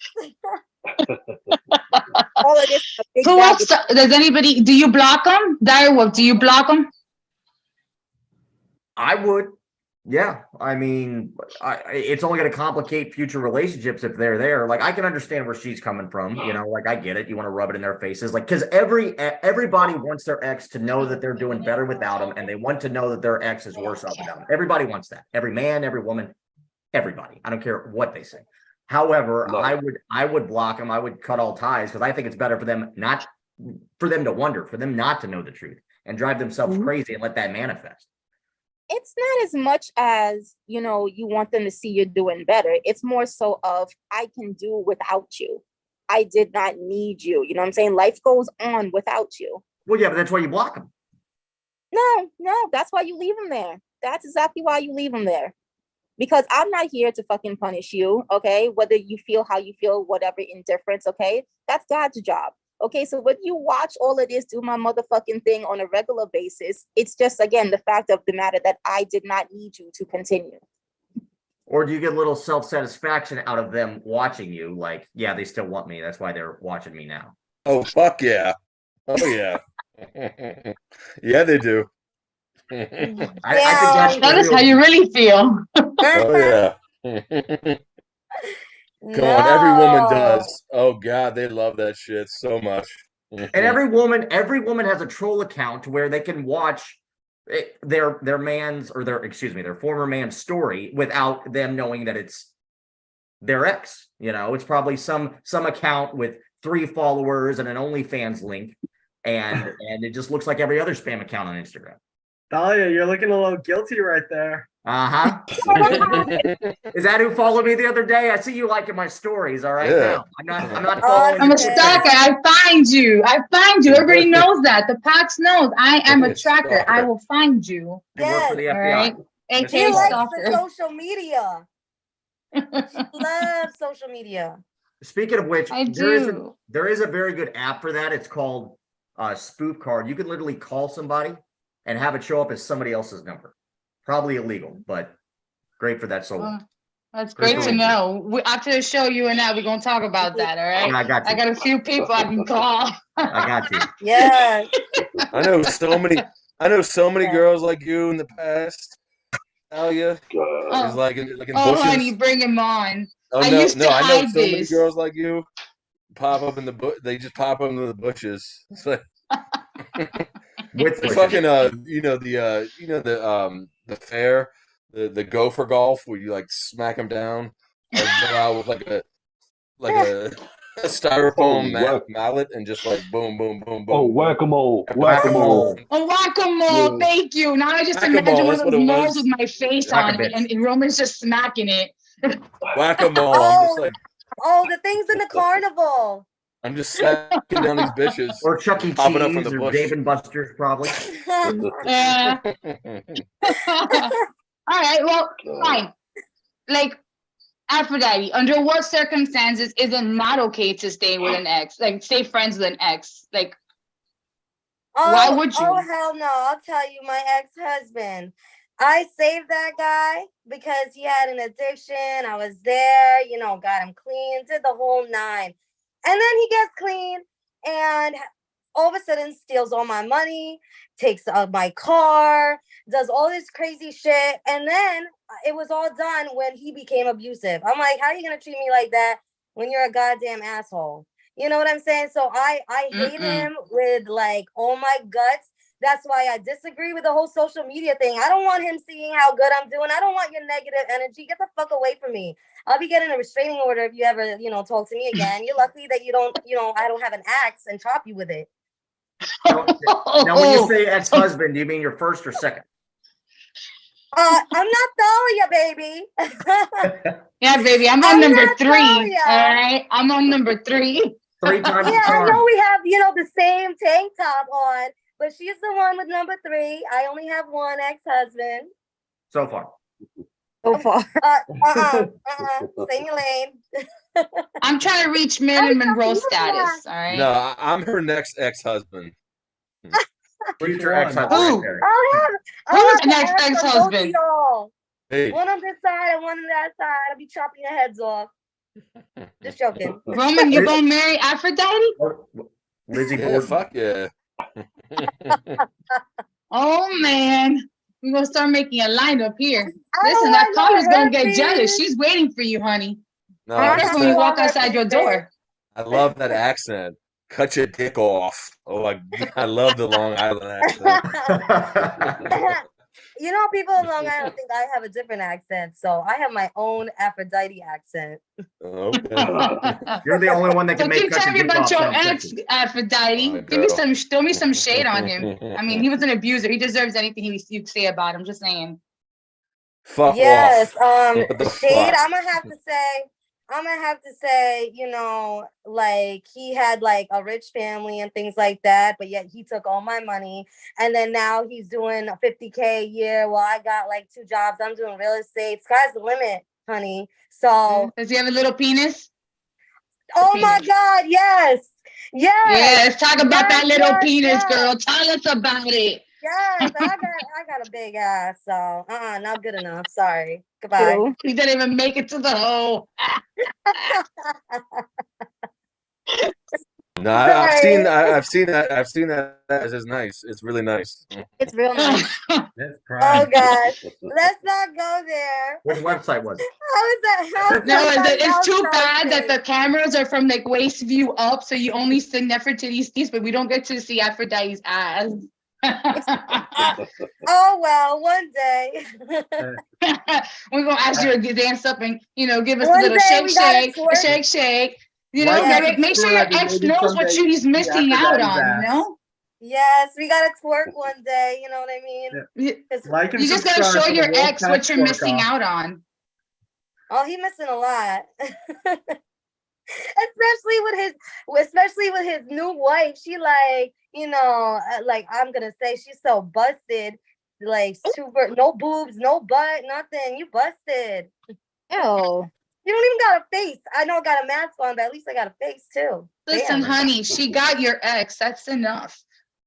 Speaker 6: All it is a big
Speaker 2: Who
Speaker 6: bag
Speaker 2: else? Does anybody? Do you block them? Direwolf, do you block them?
Speaker 7: I would. Yeah. I mean, it's only going to complicate future relationships if they're there. Like, I can understand where she's coming from. Like, I get it. You want to rub it in their faces. Like, because everybody wants their ex to know that they're doing better without them, and they want to know that their ex is worse off without them. Everybody wants that. Every man, every woman, everybody. I don't care what they say. However,
Speaker 8: No.
Speaker 7: I would block them. I would cut all ties because I think it's better for them to wonder, for them not to know the truth and drive themselves crazy and let that manifest.
Speaker 6: It's not as much as you want them to see you're doing better. It's more so of I can do without you. I did not need you. You know what I'm saying? Life goes on without you.
Speaker 7: Well, yeah, but that's why you block them.
Speaker 6: No, that's why you leave them there. That's exactly why you leave them there. Because I'm not here to fucking punish you, okay? Whether you feel how you feel, whatever, indifference, okay? That's God's job. Okay, so when you watch all of this, do my motherfucking thing on a regular basis, it's just, again, the fact of the matter that I did not need you to continue.
Speaker 7: Or do you get a little self-satisfaction out of them watching you? Like, yeah, they still want me. That's why they're watching me now.
Speaker 4: Oh, fuck yeah. Oh, yeah. Yeah, they do.
Speaker 7: I think that's
Speaker 2: That
Speaker 7: the
Speaker 2: is
Speaker 7: real-
Speaker 2: how you really feel.
Speaker 4: Oh, yeah. Come on, every woman does. Oh, God, they love that shit so much.
Speaker 7: And every woman has a troll account where they can watch their former man's story without them knowing that it's their ex. It's probably some account with 3 followers and an OnlyFans link, and it just looks like every other spam account on Instagram.
Speaker 5: Dahlia, you're looking a little guilty right there.
Speaker 7: Uh-huh. Is that who followed me the other day? I see you liking my stories. All right,
Speaker 4: Yeah.
Speaker 7: now I'm not following
Speaker 2: I'm
Speaker 7: you.
Speaker 2: a stalker. I find you. Everybody knows that. The Pax knows. I am a tracker. I will find you.
Speaker 7: I work for the
Speaker 2: All
Speaker 7: FBI.
Speaker 2: right.
Speaker 3: She
Speaker 2: AKA
Speaker 3: likes
Speaker 2: stalker.
Speaker 3: the social media. She loves social media.
Speaker 7: Speaking of which,
Speaker 2: I
Speaker 7: there is
Speaker 2: do.
Speaker 7: a very good app for that. It's called Spoof Card. You can literally call somebody and have it show up as somebody else's number. Probably illegal, but great for that solo.
Speaker 2: Well, that's great to know. After the show, you and I, we're going to talk about that, all right?
Speaker 7: Yeah, I got you.
Speaker 2: I got a few people I can call.
Speaker 7: I got you.
Speaker 3: Yes.
Speaker 4: I know so many girls like you in the past. Talia
Speaker 8: God.
Speaker 4: is like in bushes.
Speaker 2: Honey, bring him on.
Speaker 4: Oh
Speaker 2: I
Speaker 4: no,
Speaker 2: used to
Speaker 4: no, I know
Speaker 2: hide
Speaker 4: so many
Speaker 2: this.
Speaker 4: girls like you pop up in the bush. They just pop up into the bushes. It's like
Speaker 7: With
Speaker 4: the
Speaker 7: pushes.
Speaker 4: fucking the fair, the gopher golf where you like smack them down or go out with like a styrofoam mallet and just like boom, boom, boom, boom.
Speaker 8: Oh, whack-a-mole.
Speaker 7: Whack-a-mole.
Speaker 2: Oh, whack-a-mole.
Speaker 8: Yeah.
Speaker 2: Thank you. Now I just
Speaker 4: Whack-a-mole,
Speaker 2: imagine one of
Speaker 4: that's what
Speaker 2: those
Speaker 4: it
Speaker 2: moles
Speaker 4: was.
Speaker 2: with my face on it,
Speaker 7: Whack-a-bitch.
Speaker 2: and Roman's just smacking it.
Speaker 4: Whack-a-mole. I'm just like
Speaker 3: Oh, the things in the carnival.
Speaker 4: I'm just smacking down these bitches.
Speaker 7: Or Chuck E.
Speaker 4: Popping up from
Speaker 7: Cheese
Speaker 4: the
Speaker 7: or
Speaker 4: bush.
Speaker 7: Dave and Buster's, probably.
Speaker 2: Yeah. All right. Well, fine. Like, Aphrodite, under what circumstances is it not okay to stay with an ex? Like, stay friends with an ex? Like,
Speaker 3: Oh,
Speaker 2: why would you?
Speaker 3: Oh, hell no. I'll tell you, my ex-husband. I saved that guy because he had an addiction. I was there, got him clean, did the whole nine. And then he gets clean and all of a sudden steals all my money, takes my car, does all this crazy shit. And then it was all done when he became abusive. I'm like, how are you going to treat me like that when you're a goddamn asshole? You know what I'm saying? So I hate him with like all my guts. That's why I disagree with the whole social media thing. I don't want him seeing how good I'm doing. I don't want your negative energy. Get the fuck away from me. I'll be getting a restraining order if you ever, talk to me again. You're lucky that you don't, I don't have an axe and chop you with it.
Speaker 7: Now, when you say ex-husband, do you mean your first or second?
Speaker 3: I'm not throwing you, baby.
Speaker 2: Yeah, baby, I'm on number 3. All right, I'm on number 3.
Speaker 7: 3 times.
Speaker 3: Yeah, I know we have, the same tank top on, but she's the one with number 3. I only have one ex-husband.
Speaker 7: So far.
Speaker 6: So far.
Speaker 3: Stay in your lane.
Speaker 2: I'm trying to reach Marilyn Monroe status. All right.
Speaker 4: No, I'm her next ex-husband.
Speaker 7: Who's your ex-husband?
Speaker 2: Who?
Speaker 3: Who's
Speaker 2: the next ex-husband?
Speaker 4: Hey.
Speaker 3: One on this side and one on that side. I'll be chopping your heads off. Just joking.
Speaker 2: Roman, you're gonna marry Aphrodite?
Speaker 7: Lizzie
Speaker 4: Yeah,
Speaker 7: Borden.
Speaker 4: fuck yeah.
Speaker 2: Oh man, we're gonna start making a lineup here.
Speaker 3: I
Speaker 2: Listen,
Speaker 3: don't
Speaker 2: that
Speaker 3: want no
Speaker 2: caller's gonna get
Speaker 3: herpes.
Speaker 2: jealous. She's waiting for you, honey.
Speaker 4: No,
Speaker 2: Be
Speaker 4: I
Speaker 2: careful
Speaker 4: just
Speaker 2: when you
Speaker 4: said-
Speaker 2: walk outside your door.
Speaker 4: I love that accent. Cut your dick off. Oh, I love the Long Island accent.
Speaker 3: People in Long Island think I have a different accent, so I have my own Aphrodite accent.
Speaker 4: Okay.
Speaker 7: You're the only one that
Speaker 2: So
Speaker 7: can make
Speaker 2: keep
Speaker 7: cut
Speaker 2: telling me
Speaker 7: your dick
Speaker 2: about
Speaker 7: off
Speaker 2: your
Speaker 7: sound
Speaker 2: ex,
Speaker 7: sexy.
Speaker 2: Aphrodite.
Speaker 4: Oh,
Speaker 2: Give me
Speaker 4: girl.
Speaker 2: throw me some shade on him. I mean, he was an abuser. He deserves anything you say about him. Just saying.
Speaker 4: Fuck
Speaker 3: Yes,
Speaker 4: off. What the
Speaker 3: Shade,
Speaker 4: fuck?
Speaker 3: I'm gonna have to say, like he had like a rich family and things like that, but yet he took all my money. And then now he's doing $50K a year. Well, I got like 2 jobs. I'm doing real estate. Sky's the limit, honey. So,
Speaker 2: Does he have a little penis?
Speaker 3: oh my
Speaker 2: penis.
Speaker 3: God, yes.
Speaker 2: Yeah, let's talk about that little
Speaker 3: yes,
Speaker 2: penis,
Speaker 3: yes.
Speaker 2: girl. Tell us about it.
Speaker 3: Yes, I got a big ass, so not good enough. Sorry. Goodbye.
Speaker 6: True.
Speaker 2: He didn't even make it to the hole.
Speaker 4: No, I've seen that as is nice. It's really nice.
Speaker 6: It's real nice.
Speaker 5: That's
Speaker 3: Oh
Speaker 5: prime.
Speaker 3: God. Let's not go there.
Speaker 7: Which website was it?
Speaker 3: How is that? How is
Speaker 2: No,
Speaker 3: that
Speaker 2: it's too
Speaker 3: not
Speaker 2: bad that
Speaker 3: something?
Speaker 2: the cameras are from like waist view up, so you only see Nefertiti's teeth, but we don't get to see Aphrodite's ass.
Speaker 3: Oh well, one day.
Speaker 2: We're gonna ask you to dance up and give us a
Speaker 3: One
Speaker 2: little
Speaker 3: day
Speaker 2: shake,
Speaker 3: we gotta
Speaker 2: shake,
Speaker 3: twerk.
Speaker 2: shake, shake.
Speaker 5: Like and
Speaker 2: Make sure your
Speaker 5: subscribe, and
Speaker 2: ex
Speaker 5: maybe
Speaker 2: knows what
Speaker 5: someday
Speaker 2: he's
Speaker 5: you can
Speaker 2: missing
Speaker 5: see
Speaker 2: out
Speaker 5: Aphrodite's
Speaker 2: on.
Speaker 5: ass.
Speaker 3: Yes, we gotta twerk one day. You know what I mean?
Speaker 2: You
Speaker 3: 'Cause-
Speaker 5: Like and
Speaker 2: you just gotta
Speaker 5: subscribe
Speaker 2: show
Speaker 5: for
Speaker 2: your
Speaker 5: the
Speaker 2: ex
Speaker 5: Wolfpack
Speaker 2: what you're missing
Speaker 5: Twerk-Off.
Speaker 2: out on.
Speaker 3: Oh, he missing a lot. especially with his new wife. She like, like I'm gonna say she's so busted. Like super, no boobs, no butt, nothing. You busted.
Speaker 6: Ew.
Speaker 3: You don't even got a face. I know I got a mask on, but at least I got a face too.
Speaker 2: Listen,
Speaker 3: Damn.
Speaker 2: honey, she got your ex. That's enough.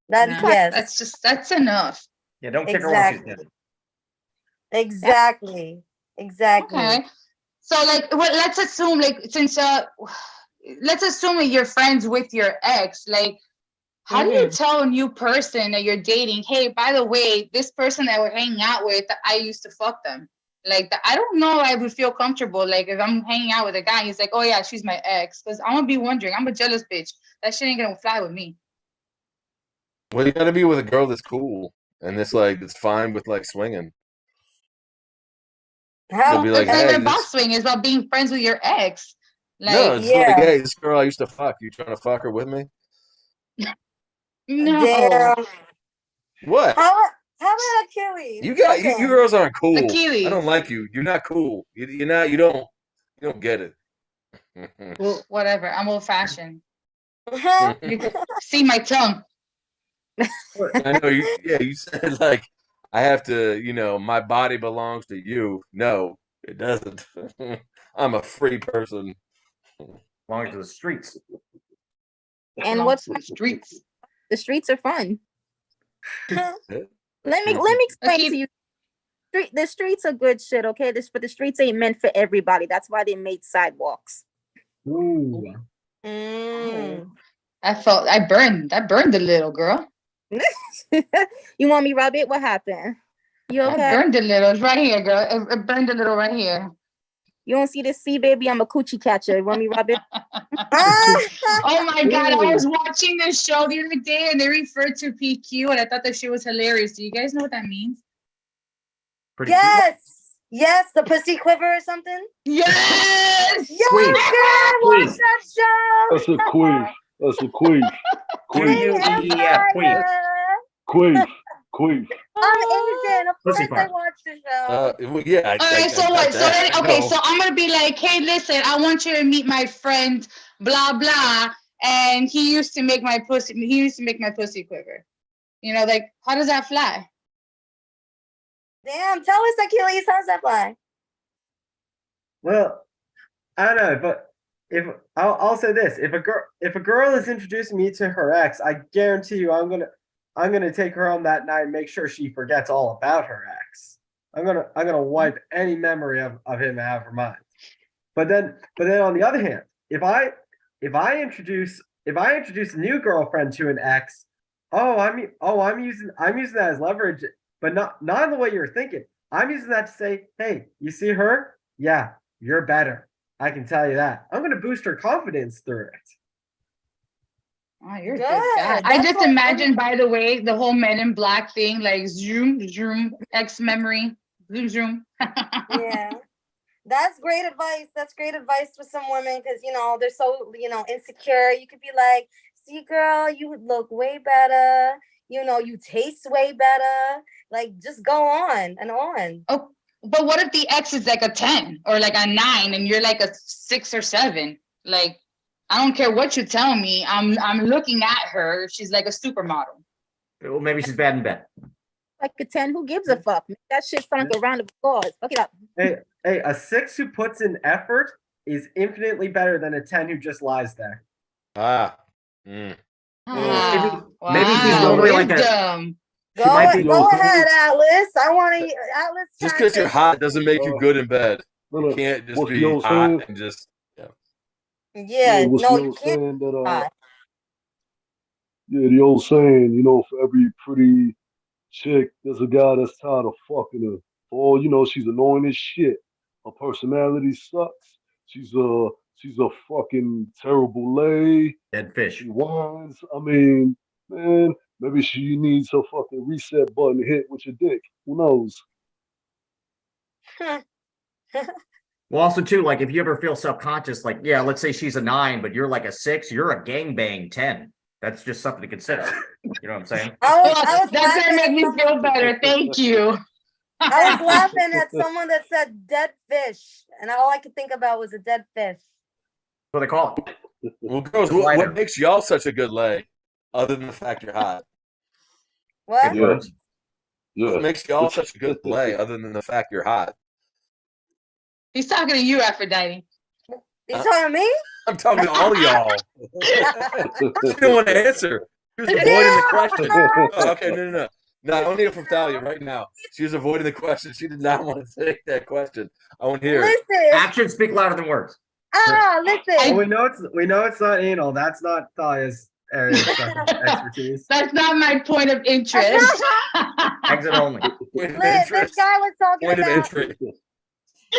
Speaker 3: That's
Speaker 2: No,
Speaker 3: yes.
Speaker 2: that's enough.
Speaker 7: Yeah, don't kick her while she's
Speaker 3: Exactly.
Speaker 7: dead.
Speaker 3: Exactly.
Speaker 2: Okay. So let's assume let's assume that you're friends with your ex. Like, how do you tell a new person that you're dating, hey, by the way, this person that we're hanging out with, I used to fuck them. Like, I don't know if I would feel comfortable. Like, if I'm hanging out with a guy, he's like, oh yeah, she's my ex. Because I'm gonna be wondering, I'm a jealous bitch. That shit ain't gonna fly with me.
Speaker 4: Well, you gotta be with a girl that's cool and it's fine with like swinging.
Speaker 3: How?
Speaker 4: They'll be like,
Speaker 2: It's not
Speaker 4: hey,
Speaker 2: even about
Speaker 4: this,
Speaker 2: swing, it's about being friends with your ex.
Speaker 4: no,
Speaker 2: Like,
Speaker 4: it's
Speaker 3: yeah.
Speaker 4: like, hey, this girl I used to fuck. You trying to fuck her with me?
Speaker 2: no.
Speaker 3: Damn.
Speaker 4: What?
Speaker 3: How about Achilles?
Speaker 4: You girls aren't cool.
Speaker 2: Achilles.
Speaker 4: I don't like you. You're not cool. You're not. You don't get it.
Speaker 2: Well, whatever. I'm old fashioned.
Speaker 3: Huh?
Speaker 2: You can see my tongue.
Speaker 4: I know you. Yeah, you said like I have to. My body belongs to you. No, it doesn't. I'm a free person.
Speaker 7: Belongs to the streets.
Speaker 6: And
Speaker 2: Belongs
Speaker 6: what's
Speaker 2: to the streets?
Speaker 6: the streets are fun.
Speaker 3: Huh?
Speaker 6: Let me explain
Speaker 2: Okay.
Speaker 6: to you. The streets are good shit, okay? But the streets ain't meant for everybody. That's why they made sidewalks.
Speaker 5: Ooh.
Speaker 3: Mm.
Speaker 2: I burned a little, girl.
Speaker 6: You want me rub it? What happened? You
Speaker 2: I
Speaker 6: okay?
Speaker 2: burned a little. It's right here, girl. It burned a little right here.
Speaker 6: You don't see this? See, baby, I'm a coochie catcher. You want me rub it?
Speaker 2: Oh my God, I
Speaker 5: Ooh.
Speaker 2: was watching this show the other day and they referred to PQ and I thought that shit was hilarious. Do you guys know what that means?
Speaker 7: Pretty cool.
Speaker 3: Yes. Yes, the pussy quiver or something.
Speaker 2: Yes!
Speaker 3: Yes,
Speaker 7: Queef.
Speaker 3: girl, watch
Speaker 7: Queef.
Speaker 3: that show.
Speaker 8: That's a queef. That's a queef. Queef.
Speaker 7: Q-U-E-E-F, queef.
Speaker 8: Queef. Queef.
Speaker 3: I'm Asian. Of
Speaker 7: Pussy
Speaker 3: course I
Speaker 7: fart.
Speaker 3: watched the show.
Speaker 4: Well, yeah.
Speaker 2: All right, so
Speaker 4: got
Speaker 2: what? So
Speaker 4: that.
Speaker 2: then, okay,
Speaker 4: No.
Speaker 2: so I'm gonna be like, hey, listen, I want you to meet my friend, blah blah, and he used to make my pussy. He used to make my pussy quiver. You know, like how does that fly?
Speaker 3: Damn, tell us, Achilles, how's that fly?
Speaker 5: Well, I don't know, but if I'll say this: if a girl is introducing me to her ex, I guarantee you, I'm gonna take her home that night and make sure she forgets all about her ex. I'm gonna wipe any memory of him out of her mind. But then on the other hand, if I introduce a new girlfriend to an ex, I'm using that as leverage, but not in the way you're thinking. I'm using that to say, hey, you see her? Yeah, you're better. I can tell you that. I'm gonna boost her confidence through it.
Speaker 2: Oh, you're a
Speaker 3: Good.
Speaker 2: good guy. I
Speaker 3: That's
Speaker 2: just
Speaker 3: what
Speaker 2: imagine, by the way, the whole Men in Black thing, like zoom, zoom, ex memory, zoom, zoom.
Speaker 3: Yeah. That's great advice. That's great advice for some women because, they're so, insecure. You could be like, see, girl, you would look way better. You taste way better. Like, just go on and on.
Speaker 2: Oh, but what if the ex is like a 10 or like a 9 and you're like a 6 or 7? Like, I don't care what you tell me. I'm looking at her. She's like a supermodel.
Speaker 7: Well, maybe she's bad in bed.
Speaker 6: Like a 10, who gives a fuck? That shit sounds like a round of applause. Fuck it up.
Speaker 5: Hey, a 6 who puts in effort is infinitely better than a 10 who just lies there.
Speaker 4: Ah. Mm.
Speaker 2: Ah,
Speaker 7: maybe he's
Speaker 2: wow,
Speaker 7: only like a-
Speaker 2: wisdom.
Speaker 7: She might be-
Speaker 3: Go ahead, Atlas. I want to, Atlas.
Speaker 4: Just because you're hot doesn't make you good in bed. You
Speaker 8: Look,
Speaker 4: can't just
Speaker 8: what's
Speaker 4: be
Speaker 8: the old
Speaker 4: hot
Speaker 8: saying?
Speaker 4: and just.
Speaker 3: Yeah,
Speaker 8: what's
Speaker 3: no,
Speaker 8: the
Speaker 3: you
Speaker 8: old
Speaker 3: can't.
Speaker 8: saying that
Speaker 3: hot.
Speaker 8: yeah, the old saying, for every pretty chick, there's a guy that's tired of fucking her. Or, she's annoying as shit. Her personality sucks. She's a fucking terrible lay.
Speaker 7: Dead fish.
Speaker 8: She whines. I mean, man, maybe she needs her fucking reset button hit with your dick. Who knows?
Speaker 7: Well, also too, like if you ever feel subconscious, like yeah, let's say she's a 9, but you're like a 6, you're a gangbang 10. That's just something to consider. You know what I'm saying?
Speaker 3: I was
Speaker 2: That's gonna
Speaker 3: laughing
Speaker 2: make
Speaker 3: at
Speaker 2: me feel
Speaker 3: someone-
Speaker 2: better. Thank you.
Speaker 3: I was laughing at someone that said dead fish, and all I could think about was a dead fish.
Speaker 7: That's what they call it.
Speaker 4: Well, girls,
Speaker 7: It's lighter.
Speaker 4: what makes y'all such a good lay, other than the fact you're hot?
Speaker 3: What?
Speaker 7: Good
Speaker 8: Yeah.
Speaker 7: words.
Speaker 8: Yeah.
Speaker 4: What makes y'all such a good lay, other than the fact you're hot?
Speaker 2: He's talking to you, Aphrodite.
Speaker 3: You talking to me?
Speaker 4: I'm talking to all y'all. She didn't want to answer. She was avoiding the question. Oh, okay, no. No, I want to hear from Thalia right now. She was avoiding the question. She did not want to take that question. I want to hear it.
Speaker 3: Listen.
Speaker 7: Actions speak louder than words.
Speaker 3: Listen.
Speaker 5: Oh, we know it's not anal. That's not Thalia's area of expertise.
Speaker 2: That's not my point of interest.
Speaker 7: Exit only.
Speaker 4: Point of
Speaker 3: This
Speaker 4: interest.
Speaker 3: guy was talking
Speaker 4: Point of
Speaker 3: about
Speaker 4: entry.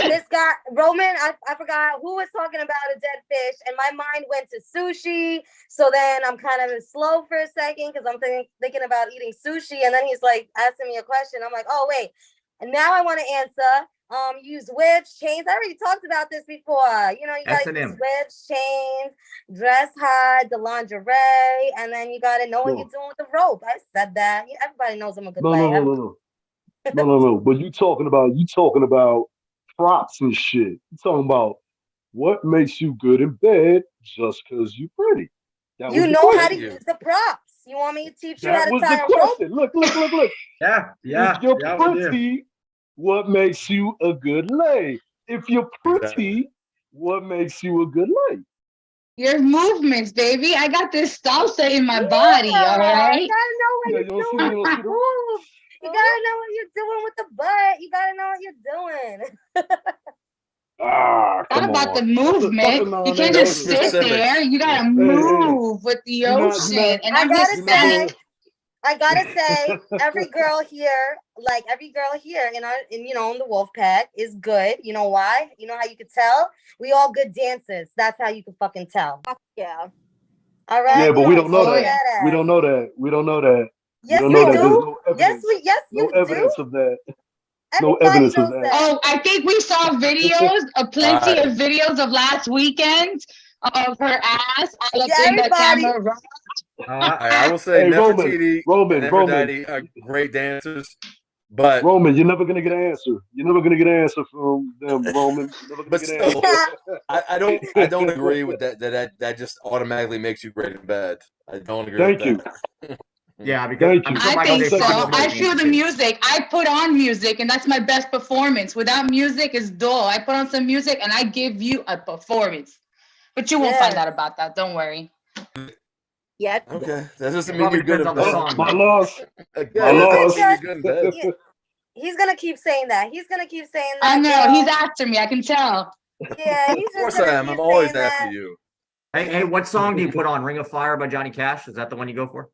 Speaker 3: this guy, Roman, I forgot who was talking about a dead fish, and my mind went to sushi. So then I'm kind of slow for a second because I'm thinking about eating sushi, and then he's like asking me a question. I'm like, oh wait, and now I want to answer. Use whips, chains. I already talked about this before. You gotta use
Speaker 7: S&M.
Speaker 3: whips, chains, dress hide, the lingerie, and then you gotta know what
Speaker 8: No.
Speaker 3: you're doing with the rope. I said that. Everybody knows I'm a good
Speaker 8: No,
Speaker 3: player.
Speaker 8: no. But you talking about props and shit. You talking about what makes you good in bed just because you pretty. That
Speaker 3: You
Speaker 8: was the
Speaker 3: know how to
Speaker 8: question.
Speaker 3: use the props. You want me to teach you how
Speaker 8: That
Speaker 3: to
Speaker 8: was
Speaker 3: tie
Speaker 8: the
Speaker 3: a rope?
Speaker 8: question. Look.
Speaker 5: Yeah.
Speaker 8: If you're
Speaker 5: we do.
Speaker 8: pretty, what makes you a good lay? If you're pretty, what makes you a good lay?
Speaker 2: Your movements, baby. I got this salsa in my body, all
Speaker 3: Yeah,
Speaker 2: right?
Speaker 3: I gotta know
Speaker 8: Yeah,
Speaker 3: what
Speaker 8: you
Speaker 3: you're
Speaker 8: don't see
Speaker 3: doing.
Speaker 8: the-
Speaker 3: Move. You gotta know what you're doing with the butt. You gotta know what you're doing.
Speaker 8: Ah,
Speaker 2: Not
Speaker 8: come
Speaker 2: about the
Speaker 8: on. That's a
Speaker 2: movement. You
Speaker 8: non-answer.
Speaker 2: can't
Speaker 4: No
Speaker 2: just sit
Speaker 4: specifics.
Speaker 2: there. You gotta
Speaker 8: Hey,
Speaker 2: move with the
Speaker 8: you're not,
Speaker 2: ocean. And
Speaker 3: I
Speaker 2: I'm
Speaker 3: gotta
Speaker 2: just
Speaker 8: you're not
Speaker 2: saying,
Speaker 3: say, I gotta say, every girl here, like every girl here in the wolf pack is good. You know why? You know how you could tell? We all good dancers. That's how you can fucking tell.
Speaker 6: Yeah.
Speaker 3: All right.
Speaker 8: Yeah, but we don't know
Speaker 2: Oh,
Speaker 8: that.
Speaker 2: yeah.
Speaker 8: We don't know that. We don't know that. We
Speaker 3: Yes,
Speaker 8: don't
Speaker 3: we
Speaker 8: know that. There's
Speaker 3: do.
Speaker 8: no evidence.
Speaker 3: Yes,
Speaker 8: No
Speaker 3: you do.
Speaker 8: evidence of that. No
Speaker 3: Everybody
Speaker 8: evidence of
Speaker 3: knows
Speaker 8: that.
Speaker 3: that.
Speaker 2: oh, I think we saw videos, plenty
Speaker 4: Alright.
Speaker 2: of videos of last weekend of her ass all up
Speaker 3: Yeah,
Speaker 2: in the
Speaker 3: everybody.
Speaker 2: camera.
Speaker 4: I will say
Speaker 8: Hey, Roman,
Speaker 4: Nefertiti
Speaker 8: Roman,
Speaker 4: and
Speaker 8: Roman,
Speaker 4: Aphrodite are great dancers, but
Speaker 8: Roman, you're never gonna get an answer. You're never gonna get an answer from them, Roman. You're never gonna
Speaker 4: but
Speaker 8: get an
Speaker 4: still,
Speaker 8: answer.
Speaker 4: I don't agree with that just automatically makes you great in bed. I don't agree
Speaker 8: Thank
Speaker 4: with
Speaker 8: you.
Speaker 4: that.
Speaker 7: Yeah, because
Speaker 8: Thank
Speaker 7: I'm
Speaker 8: you.
Speaker 7: sure
Speaker 2: I
Speaker 7: Michael
Speaker 2: think
Speaker 7: J.
Speaker 2: so.
Speaker 7: Fox will
Speaker 2: I
Speaker 7: make
Speaker 2: feel the
Speaker 7: it.
Speaker 2: music. I put on music, and that's my best performance. Without music, it's dull. I put on some music, and I give you a performance. But you won't find
Speaker 3: Yes.
Speaker 2: out about that. Don't worry.
Speaker 6: Yeah.
Speaker 4: Okay, that doesn't
Speaker 7: It
Speaker 4: mean
Speaker 7: probably
Speaker 4: you're good
Speaker 7: depends
Speaker 4: in
Speaker 7: on the
Speaker 4: bed.
Speaker 7: song.
Speaker 8: My
Speaker 7: though.
Speaker 8: loss.
Speaker 4: Again,
Speaker 8: My
Speaker 4: that doesn't
Speaker 8: loss.
Speaker 4: mean you're good in bed.
Speaker 3: Yeah, he's gonna keep saying that. He's gonna keep saying
Speaker 2: I
Speaker 3: that.
Speaker 2: know.
Speaker 3: girl.
Speaker 2: He's after me. I can tell.
Speaker 3: Yeah, he's
Speaker 4: Of course
Speaker 3: just
Speaker 4: I
Speaker 3: gonna
Speaker 4: am.
Speaker 3: keep
Speaker 4: I'm always
Speaker 3: saying
Speaker 4: after
Speaker 3: that.
Speaker 4: you.
Speaker 7: Hey, what song do you put on? Ring of Fire by Johnny Cash? Is that the one you go for?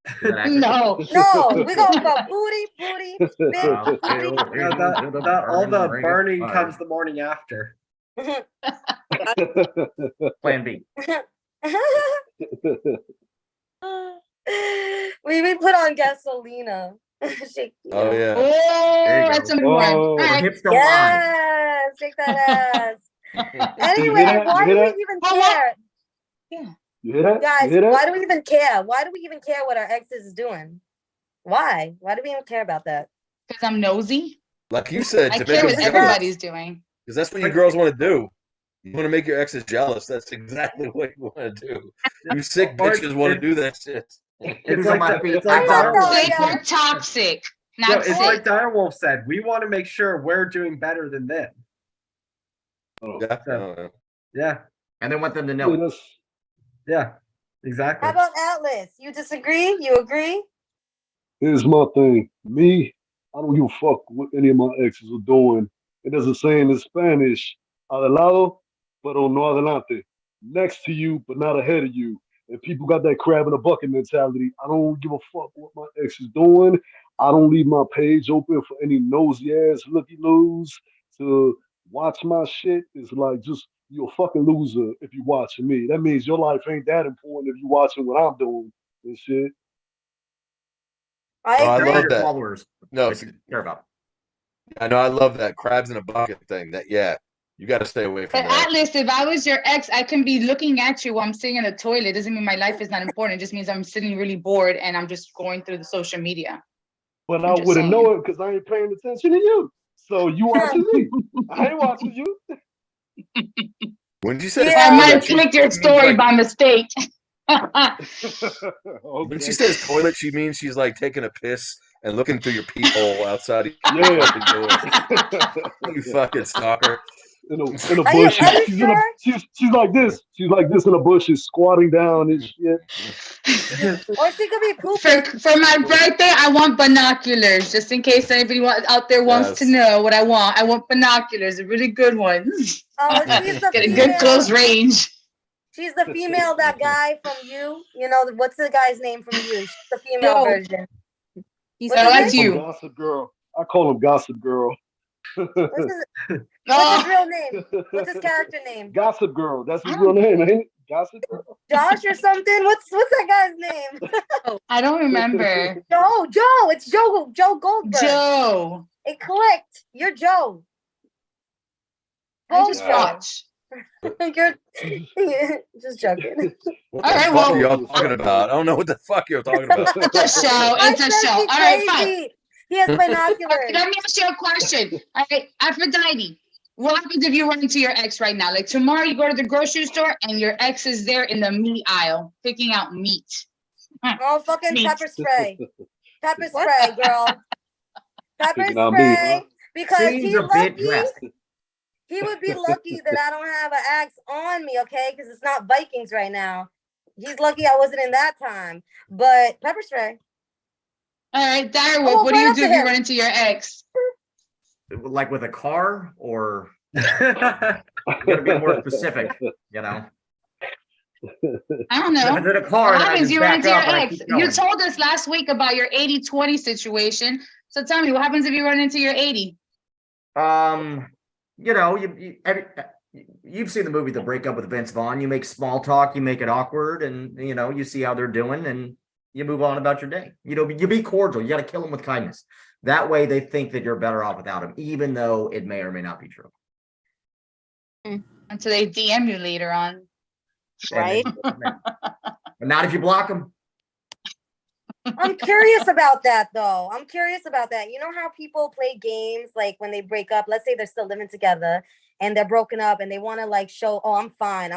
Speaker 7: Is that accurate?
Speaker 2: No.
Speaker 3: No, we gonna go booty, booty, big
Speaker 7: I'll
Speaker 3: booty.
Speaker 7: feel
Speaker 5: Yeah,
Speaker 7: visions of a
Speaker 5: all the
Speaker 7: ring of
Speaker 5: burning
Speaker 7: fire.
Speaker 5: comes the morning after.
Speaker 7: Plan B.
Speaker 3: we put on gasolina. Shake,
Speaker 4: Oh yeah.
Speaker 2: Oh,
Speaker 7: There you
Speaker 2: that's
Speaker 7: go.
Speaker 2: a good one.
Speaker 8: Oh.
Speaker 2: All
Speaker 7: The
Speaker 2: right.
Speaker 7: hips don't lie.
Speaker 3: yes, shake that ass. Anyway,
Speaker 8: that?
Speaker 3: why
Speaker 8: You
Speaker 3: do
Speaker 8: hear
Speaker 3: we
Speaker 8: that?
Speaker 3: even
Speaker 2: Oh, what?
Speaker 3: care?
Speaker 8: You hear that? You
Speaker 3: Guys,
Speaker 8: hear
Speaker 3: why
Speaker 8: that?
Speaker 3: do we even care? Why do we even care what our exes is doing? Why? Why do we even care about that?
Speaker 2: Because I'm nosy.
Speaker 4: Like you said,
Speaker 2: I
Speaker 4: to
Speaker 2: care
Speaker 4: make
Speaker 2: what
Speaker 4: them jealous,
Speaker 2: everybody's doing.
Speaker 4: because that's what you girls want to do. You want to make your exes jealous. That's exactly what you want to do. You sick
Speaker 5: Or
Speaker 4: bitches want to do that shit.
Speaker 5: It's
Speaker 7: Who's
Speaker 5: like
Speaker 7: on my
Speaker 5: the,
Speaker 7: feet?
Speaker 5: it's like
Speaker 3: I'm not
Speaker 5: Direwolf.
Speaker 3: going
Speaker 2: Sick
Speaker 3: down.
Speaker 2: or toxic.
Speaker 5: No,
Speaker 2: Not
Speaker 5: it's
Speaker 2: sick.
Speaker 5: like Direwolf said. We want to make sure we're doing better than them.
Speaker 8: Oh,
Speaker 4: Yeah. Oh,
Speaker 5: Yeah,
Speaker 7: And they want them to
Speaker 8: yeah,
Speaker 7: know it.
Speaker 8: that's-
Speaker 5: yeah, exactly.
Speaker 3: How about Atlas? You disagree? You agree?
Speaker 8: Here's my thing. Me, I don't give a fuck what any of my exes are doing. It doesn't say in Spanish, adelado, pero no adelante. Next to you, but not ahead of you. And people got that crab in a bucket mentality. I don't give a fuck what my ex is doing. I don't leave my page open for any nosy ass looky loos to watch my shit. It's like just you're a fucking loser if you watching me. That means your life ain't that important if you watching what I'm doing and shit.
Speaker 4: Oh, I
Speaker 3: I agree.
Speaker 4: love
Speaker 7: Your
Speaker 4: that.
Speaker 7: followers
Speaker 4: No,
Speaker 7: that you care about.
Speaker 4: I know. I love that crabs in a bucket thing. That yeah, you got to stay away from
Speaker 2: But
Speaker 4: that.
Speaker 2: Atlas, if I was your ex, I can be looking at you while I'm sitting in the toilet. Doesn't mean my life is not important. It just means I'm sitting really bored and I'm just going through the social media.
Speaker 8: But
Speaker 2: I'm
Speaker 8: I
Speaker 2: just
Speaker 8: wouldn't
Speaker 2: saying.
Speaker 8: know it because I ain't paying attention to you. So you watching me. I ain't watching you.
Speaker 4: When you said
Speaker 3: Yeah.
Speaker 2: Or I might have
Speaker 4: toilet, she
Speaker 2: clicked your
Speaker 4: means
Speaker 2: story
Speaker 4: like-
Speaker 2: by mistake.
Speaker 4: when
Speaker 8: Okay.
Speaker 4: she says toilet, she means she's like taking a piss and looking through your peephole outside of your
Speaker 8: Yeah.
Speaker 4: fucking door. You fucking stalker.
Speaker 8: in a
Speaker 3: Are you,
Speaker 8: bush.
Speaker 3: are you
Speaker 8: She's
Speaker 3: sure?
Speaker 8: she's like this. She's like this in the bushes, squatting down and shit.
Speaker 3: Or she could be
Speaker 2: For
Speaker 3: pooping.
Speaker 2: for my birthday, I want binoculars, just in case anybody out there wants to
Speaker 4: Yes.
Speaker 2: know what I want. I want binoculars, really good ones.
Speaker 3: Oh, she's the
Speaker 2: Get a good close
Speaker 3: female.
Speaker 2: range.
Speaker 3: She's the female, that guy from you. You know, what's the guy's name from you? She's the female
Speaker 6: Yo.
Speaker 3: version.
Speaker 6: He's
Speaker 3: What's
Speaker 2: No,
Speaker 3: his
Speaker 2: that's
Speaker 3: name?
Speaker 2: you.
Speaker 8: Gossip Girl. I call him Gossip Girl.
Speaker 3: What's his
Speaker 2: Oh,
Speaker 3: real name? What's his character name?
Speaker 8: Gossip Girl. That's his real name, ain't it? Gossip Girl.
Speaker 3: Josh or something? What's that guy's name?
Speaker 2: I don't remember.
Speaker 3: Joe. It's Joe Goldberg.
Speaker 2: Joe.
Speaker 3: It clicked. You're Joe.
Speaker 2: I just
Speaker 3: Goldberg.
Speaker 2: watch.
Speaker 3: You're just joking.
Speaker 4: What
Speaker 2: All
Speaker 4: the
Speaker 2: right,
Speaker 4: fuck
Speaker 2: well-
Speaker 4: are y'all talking about? I don't know what the fuck you're talking about.
Speaker 2: It's a show.
Speaker 3: I
Speaker 2: It's a
Speaker 3: said
Speaker 2: show.
Speaker 3: she's
Speaker 2: All right, fine.
Speaker 3: crazy. He has binoculars.
Speaker 2: Okay, let me ask you a question. All right, Aphrodite, what happens if you run into your ex right now? Like tomorrow, you go to the grocery store and your ex is there in the meat aisle picking out meat.
Speaker 3: Oh, fucking
Speaker 2: Meat.
Speaker 3: pepper spray. Pepper spray, girl. Pepper
Speaker 8: Picking out meat,
Speaker 3: spray.
Speaker 8: huh?
Speaker 3: Because
Speaker 7: Seems
Speaker 3: he's
Speaker 7: a bit
Speaker 3: lucky.
Speaker 7: drastic.
Speaker 3: He would be lucky that I don't have an axe on me, okay? Because it's not Vikings right now. He's lucky I wasn't in that time. But pepper spray.
Speaker 2: All right, Direwolf,
Speaker 3: Oh,
Speaker 2: what do
Speaker 3: right
Speaker 2: you
Speaker 3: up
Speaker 2: do
Speaker 3: to
Speaker 2: if you
Speaker 3: him.
Speaker 2: run into your ex?
Speaker 7: Like with a car, or
Speaker 5: Yeah.
Speaker 7: gotta be more specific, you know?
Speaker 2: I don't
Speaker 7: If
Speaker 2: know.
Speaker 7: it's in a car,
Speaker 2: What
Speaker 7: then I
Speaker 2: happens?
Speaker 7: just
Speaker 2: You run
Speaker 7: back
Speaker 2: into your
Speaker 7: up and I
Speaker 2: ex.
Speaker 7: keep
Speaker 2: You
Speaker 7: going.
Speaker 2: told us last week about your 80-20 situation. So tell me, what happens if you run into your 80?
Speaker 7: You know, you've seen the movie The Breakup with Vince Vaughn. You make small talk, you make it awkward, and you know, you see how they're doing, and you move on about your day. You know, you be cordial. You got to kill them with kindness. That way, they think that you're better off without them, even though it may or may not be true.
Speaker 2: Until they DM you later on.
Speaker 6: Right.
Speaker 7: But not if you block them.
Speaker 3: I'm curious about that though. I'm curious about that. You know how people play games like when they break up, let's say they're still living together and they're broken up and they want to like show, oh, I'm fine.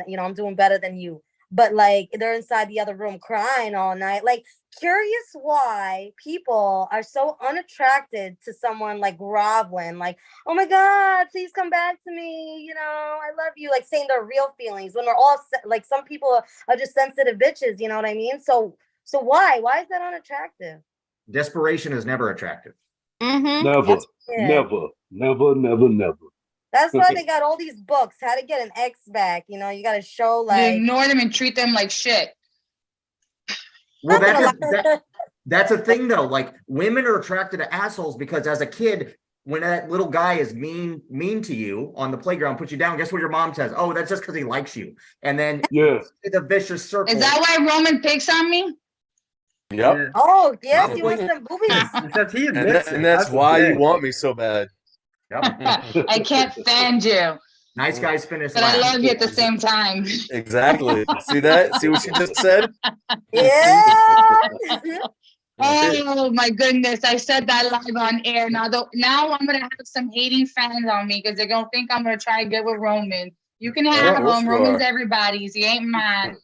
Speaker 3: You know, I'm doing better than you. But like they're inside the other room crying all night. Like curious why people are so unattracted to someone like groveling, like, oh my God, please come back to me. You know, I love you. Like saying their real feelings when we're all like some people are just sensitive bitches. You know what I mean? So why? Why is that unattractive?
Speaker 7: Desperation is never attractive.
Speaker 6: Mm-hmm.
Speaker 8: Never,
Speaker 3: Yeah.
Speaker 8: never.
Speaker 3: That's why they got all these books, how to get an ex back. You know, you got to show
Speaker 2: You
Speaker 3: like.
Speaker 2: ignore them and treat them like shit.
Speaker 7: Well,
Speaker 3: Not gonna
Speaker 7: that's
Speaker 3: lie.
Speaker 7: that's a thing though. Like women are attracted to assholes because as a kid, when that little guy is mean to you on the playground, put you down, guess what your mom says? Oh, that's just because he likes you. And then
Speaker 8: Yeah.
Speaker 7: it's a vicious circle.
Speaker 2: Is that why Roman picks on me?
Speaker 4: Yep.
Speaker 3: Oh yes, you
Speaker 7: Probably.
Speaker 3: want some boobies?
Speaker 5: Except he
Speaker 4: And,
Speaker 5: admits
Speaker 4: and
Speaker 5: it.
Speaker 4: that's
Speaker 5: the
Speaker 4: why you
Speaker 5: thing.
Speaker 4: want me so bad.
Speaker 7: Yep.
Speaker 2: I can't stand you,
Speaker 7: Nice guys finish
Speaker 2: but I
Speaker 7: last.
Speaker 2: love you at the same time.
Speaker 4: Exactly. See that? See what she just said?
Speaker 3: Yeah.
Speaker 2: Oh my goodness, I said that live on air. Now I'm gonna have some hating fans on me because they're gonna think I'm gonna try to get with Roman. You can have
Speaker 4: course
Speaker 2: him.
Speaker 4: you
Speaker 2: Roman's
Speaker 4: are.
Speaker 2: everybody's. He ain't mine.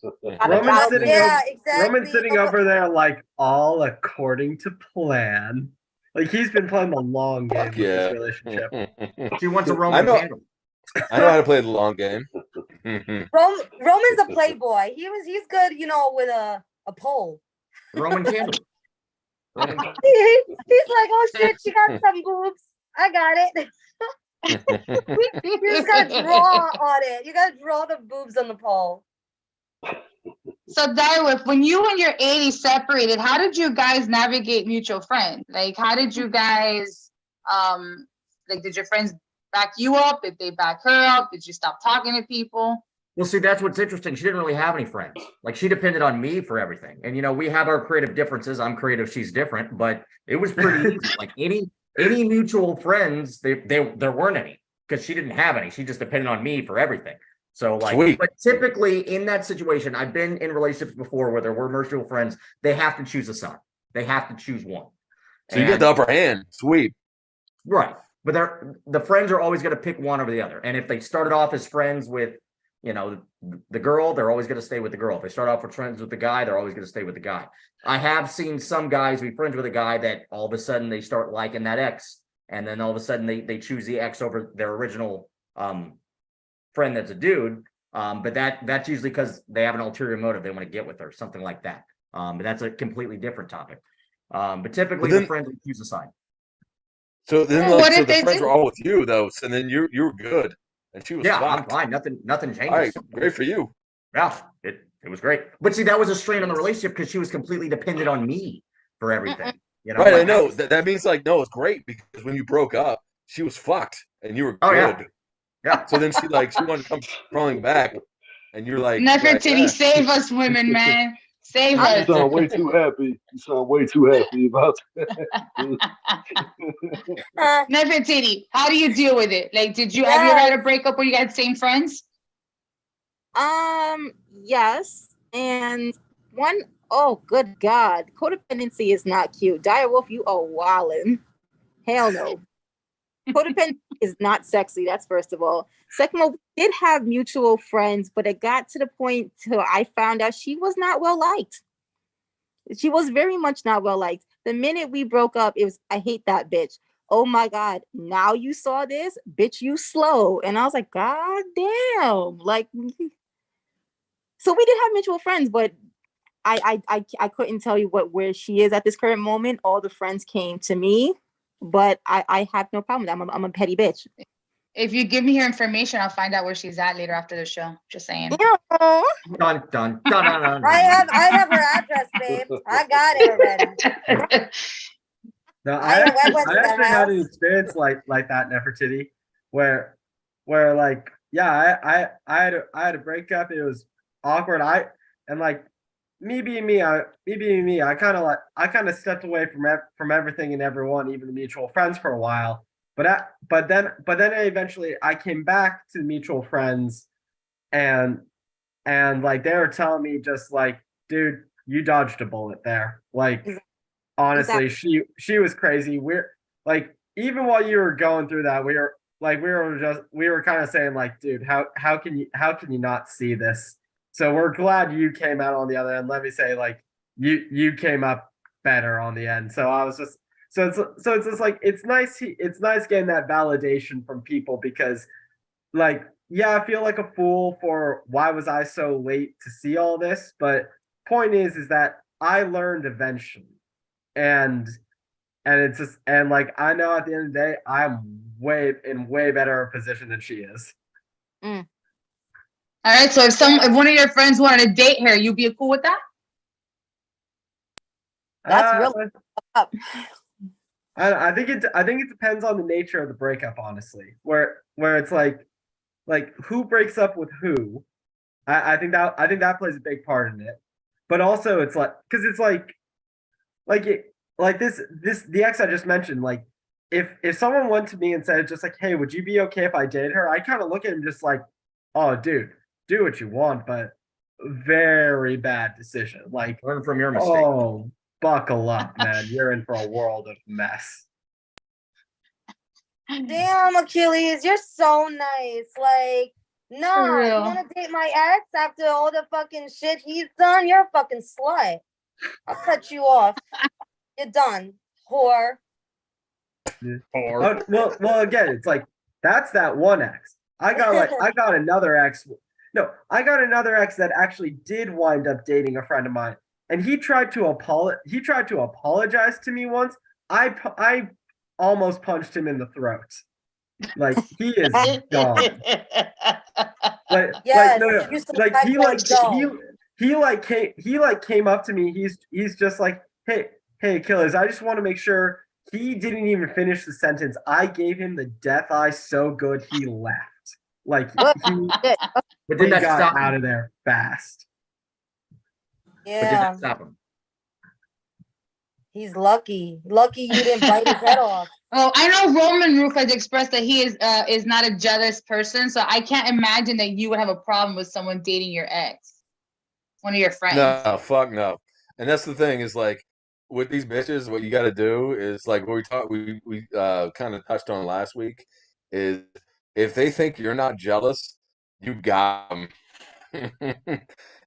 Speaker 5: Roman's sitting
Speaker 3: Yeah,
Speaker 5: over,
Speaker 3: exactly.
Speaker 5: Roman's sitting over there like all according to plan. Like he's been playing the long game
Speaker 4: Fuck
Speaker 5: with
Speaker 4: yeah.
Speaker 5: this relationship.
Speaker 7: She wants a
Speaker 4: I
Speaker 7: Roman
Speaker 4: know.
Speaker 7: candle.
Speaker 4: I know how to play the long game.
Speaker 3: Roman's a playboy. He's good, you know, with a pole.
Speaker 7: Roman candle. Roman candle.
Speaker 3: He's like, oh shit, she got some boobs. I got it. You just gotta draw on it. You gotta draw the boobs on the pole.
Speaker 2: So Darwin, when you and your 80 separated, how did you guys navigate mutual friends? Like, how did you guys, like, did your friends back you up? Did they back her up? Did you stop talking to people?
Speaker 7: Well, see, that's what's interesting. She didn't really have any friends. Like she depended on me for everything. And you know, we have our creative differences. I'm creative, she's different, but it was pretty easy. Like any mutual friends, there weren't any because she didn't have any. She just depended on me for everything. So like,
Speaker 4: Sweet.
Speaker 7: but typically in that situation, I've been in relationships before where there were mutual friends. They have to choose a side. They have to choose one.
Speaker 4: So you get the upper hand. Sweet.
Speaker 7: Right. But the friends are always going to pick one over the other. And if they started off as friends with, you know, the girl, they're always going to stay with the girl. If they start off with friends with the guy, they're always going to stay with the guy. I have seen some guys be friends with a guy that all of a sudden they start liking that ex. And then all of a sudden they choose the ex over their original friend that's a dude. But that's usually because they have an ulterior motive. They want to get with her, something like that. But that's a completely different topic. But typically the friends would choose a side.
Speaker 4: So then,
Speaker 2: Well, what
Speaker 4: so
Speaker 2: if
Speaker 4: the
Speaker 2: they
Speaker 4: friends
Speaker 2: do?
Speaker 4: were all with you though. So then you were good, and she was
Speaker 7: Yeah, I'm
Speaker 4: fucked.
Speaker 7: fine. Nothing changes.
Speaker 4: All right, great for you.
Speaker 7: Yeah, it was great. But see, that was a strain on the relationship because she was completely dependent on me for everything. You know,
Speaker 4: Right,
Speaker 7: like,
Speaker 4: I know. That means like no, it's great because when you broke up, she was fucked and you were
Speaker 7: Oh,
Speaker 4: good.
Speaker 7: yeah. Yeah.
Speaker 4: So then she wanted to come crawling back, and you're like,
Speaker 2: Nefertiti,
Speaker 4: "Eh."
Speaker 2: save us women, man. Save
Speaker 8: You
Speaker 2: us.
Speaker 8: sound way too happy. You sound way too happy about that.
Speaker 2: Nefertiti, how do you deal with it? Like, have you ever had a breakup where you had same friends?
Speaker 6: Yes. And oh good God. Codependency is not cute. Direwolf, you are wildin'. Hell no. Codependency is not sexy, that's first of all. Second of all, we did have mutual friends, but it got to the point till I found out she was not well liked. She was very much not well liked. The minute we broke up, it was, I hate that bitch. Oh my God, now you saw this? Bitch, you slow. And I was like, God damn. Like, so we did have mutual friends, but I couldn't tell you where she is at this current moment. All the friends came to me, but I have no problem with that. I'm a petty bitch.
Speaker 2: If you give me her information, I'll find out where she's at later after the show. Just saying.
Speaker 6: Yeah.
Speaker 7: Dun dun dun dun dun.
Speaker 3: I have her address, babe. I got it already.
Speaker 5: No,
Speaker 3: I went to
Speaker 5: I
Speaker 3: the
Speaker 5: actually had an
Speaker 3: house.
Speaker 5: experience like that, Nefertiti, where like yeah, I had a breakup. It was awkward. Me being me, I kind of stepped away from everything and everyone, even the mutual friends, for a while. But then eventually I came back to the mutual friends, and like they were telling me just like, dude, you dodged a bullet there. Like honestly, she was crazy. We're like, even while you were going through that, we were kind of saying like, dude, how can you not see this? So we're glad you came out on the other end. Let me say, like, you came up better on the end. So I was just it's just like it's nice getting that validation from people, because like, yeah, I feel like a fool for why was I so late to see all this, but point is that I learned eventually. And it's just, and like, I know at the end of the day, I'm way better a position than she is.
Speaker 2: All right. So if one of your friends wanted to date her, you'd be cool with that?
Speaker 6: That's really up.
Speaker 5: I think it depends on the nature of the breakup, honestly. Where it's like who breaks up with who. I think that plays a big part in it. But also it's like, because it's this the ex I just mentioned, like if someone went to me and said just like, hey, would you be okay if I dated her? I kind of look at him just like, oh, dude, do what you want, but very bad decision. Like,
Speaker 7: learn from your mistake.
Speaker 5: Oh, buckle up, man. You're in for a world of mess.
Speaker 3: Damn, Achilles, you're so nice. Like, nah,
Speaker 2: For
Speaker 3: you
Speaker 2: real.
Speaker 3: want to date my ex after all the fucking shit he's done? You're a fucking slut. I'll cut you off. You're done, whore.
Speaker 5: Well, again, it's like that's that one ex. I got another ex. No, I got another ex that actually did wind up dating a friend of mine, and he tried to apologize to me once. I almost punched him in the throat. Like, he is gone.
Speaker 3: Yes,
Speaker 5: no,
Speaker 3: you said
Speaker 5: like
Speaker 3: that
Speaker 5: he
Speaker 3: was dumb.
Speaker 5: he came up to me. He's just like, hey, killers. I just want to make sure. He didn't even finish the sentence. I gave him the death eye so good he left. Like,
Speaker 7: But did that
Speaker 5: got
Speaker 7: stop
Speaker 5: out
Speaker 7: him?
Speaker 5: of there fast.
Speaker 7: But did
Speaker 3: Yeah,
Speaker 7: that stop him?
Speaker 3: he's lucky. Lucky you didn't bite his head off.
Speaker 2: Oh, I know Roman Roof has expressed that he is not a jealous person, so I can't imagine that you would have a problem with someone dating your ex, one of your friends.
Speaker 4: No, fuck no. And that's the thing is like with these bitches, what you got to do is like what we kind of touched on last week is if they think you're not jealous, you got them.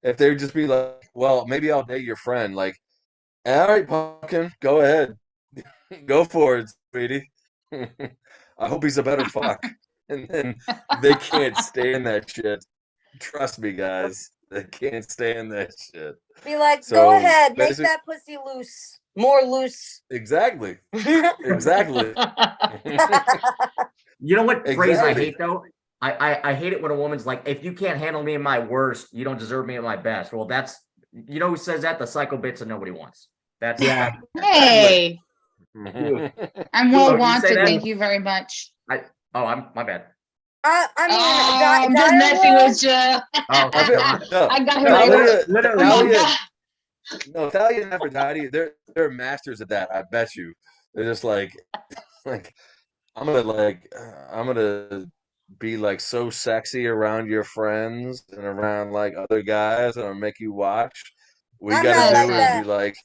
Speaker 4: If they would just be like, well, maybe I'll date your friend, like, all right, pumpkin, go ahead, go for it, sweetie. I hope he's a better fuck. And then they can't stand that shit. Trust me, guys. They can't stand that shit.
Speaker 3: Be like,
Speaker 4: So,
Speaker 3: go ahead, make
Speaker 4: basic-
Speaker 3: that pussy loose. More loose.
Speaker 4: Exactly. Exactly.
Speaker 7: You know what phrase I
Speaker 4: Exactly.
Speaker 7: hate though? I hate it when a woman's like, if you can't handle me in my worst, you don't deserve me at my best. Well, that's, you know who says that? The psycho bits that nobody wants. That's
Speaker 5: Yeah.
Speaker 2: Hey, I'm well
Speaker 7: Oh, you say
Speaker 2: wanted.
Speaker 7: that?
Speaker 2: Thank you very much.
Speaker 7: my bad.
Speaker 3: I
Speaker 2: I'm
Speaker 3: mean,
Speaker 2: just messing with you.
Speaker 7: Oh,
Speaker 4: I feel-
Speaker 7: God.
Speaker 4: no,
Speaker 2: I got her
Speaker 4: Thalia-
Speaker 2: right.
Speaker 5: Literally,
Speaker 2: Oh,
Speaker 4: Thalia-
Speaker 2: God.
Speaker 4: No, Thalia and Aphrodite, they're masters at that. I bet you. They're just like I'm gonna be like so sexy around your friends and around like other guys, and I'll make you watch. What you
Speaker 3: I'm
Speaker 4: gotta
Speaker 2: not
Speaker 4: do
Speaker 2: like
Speaker 4: is
Speaker 3: that.
Speaker 4: be like,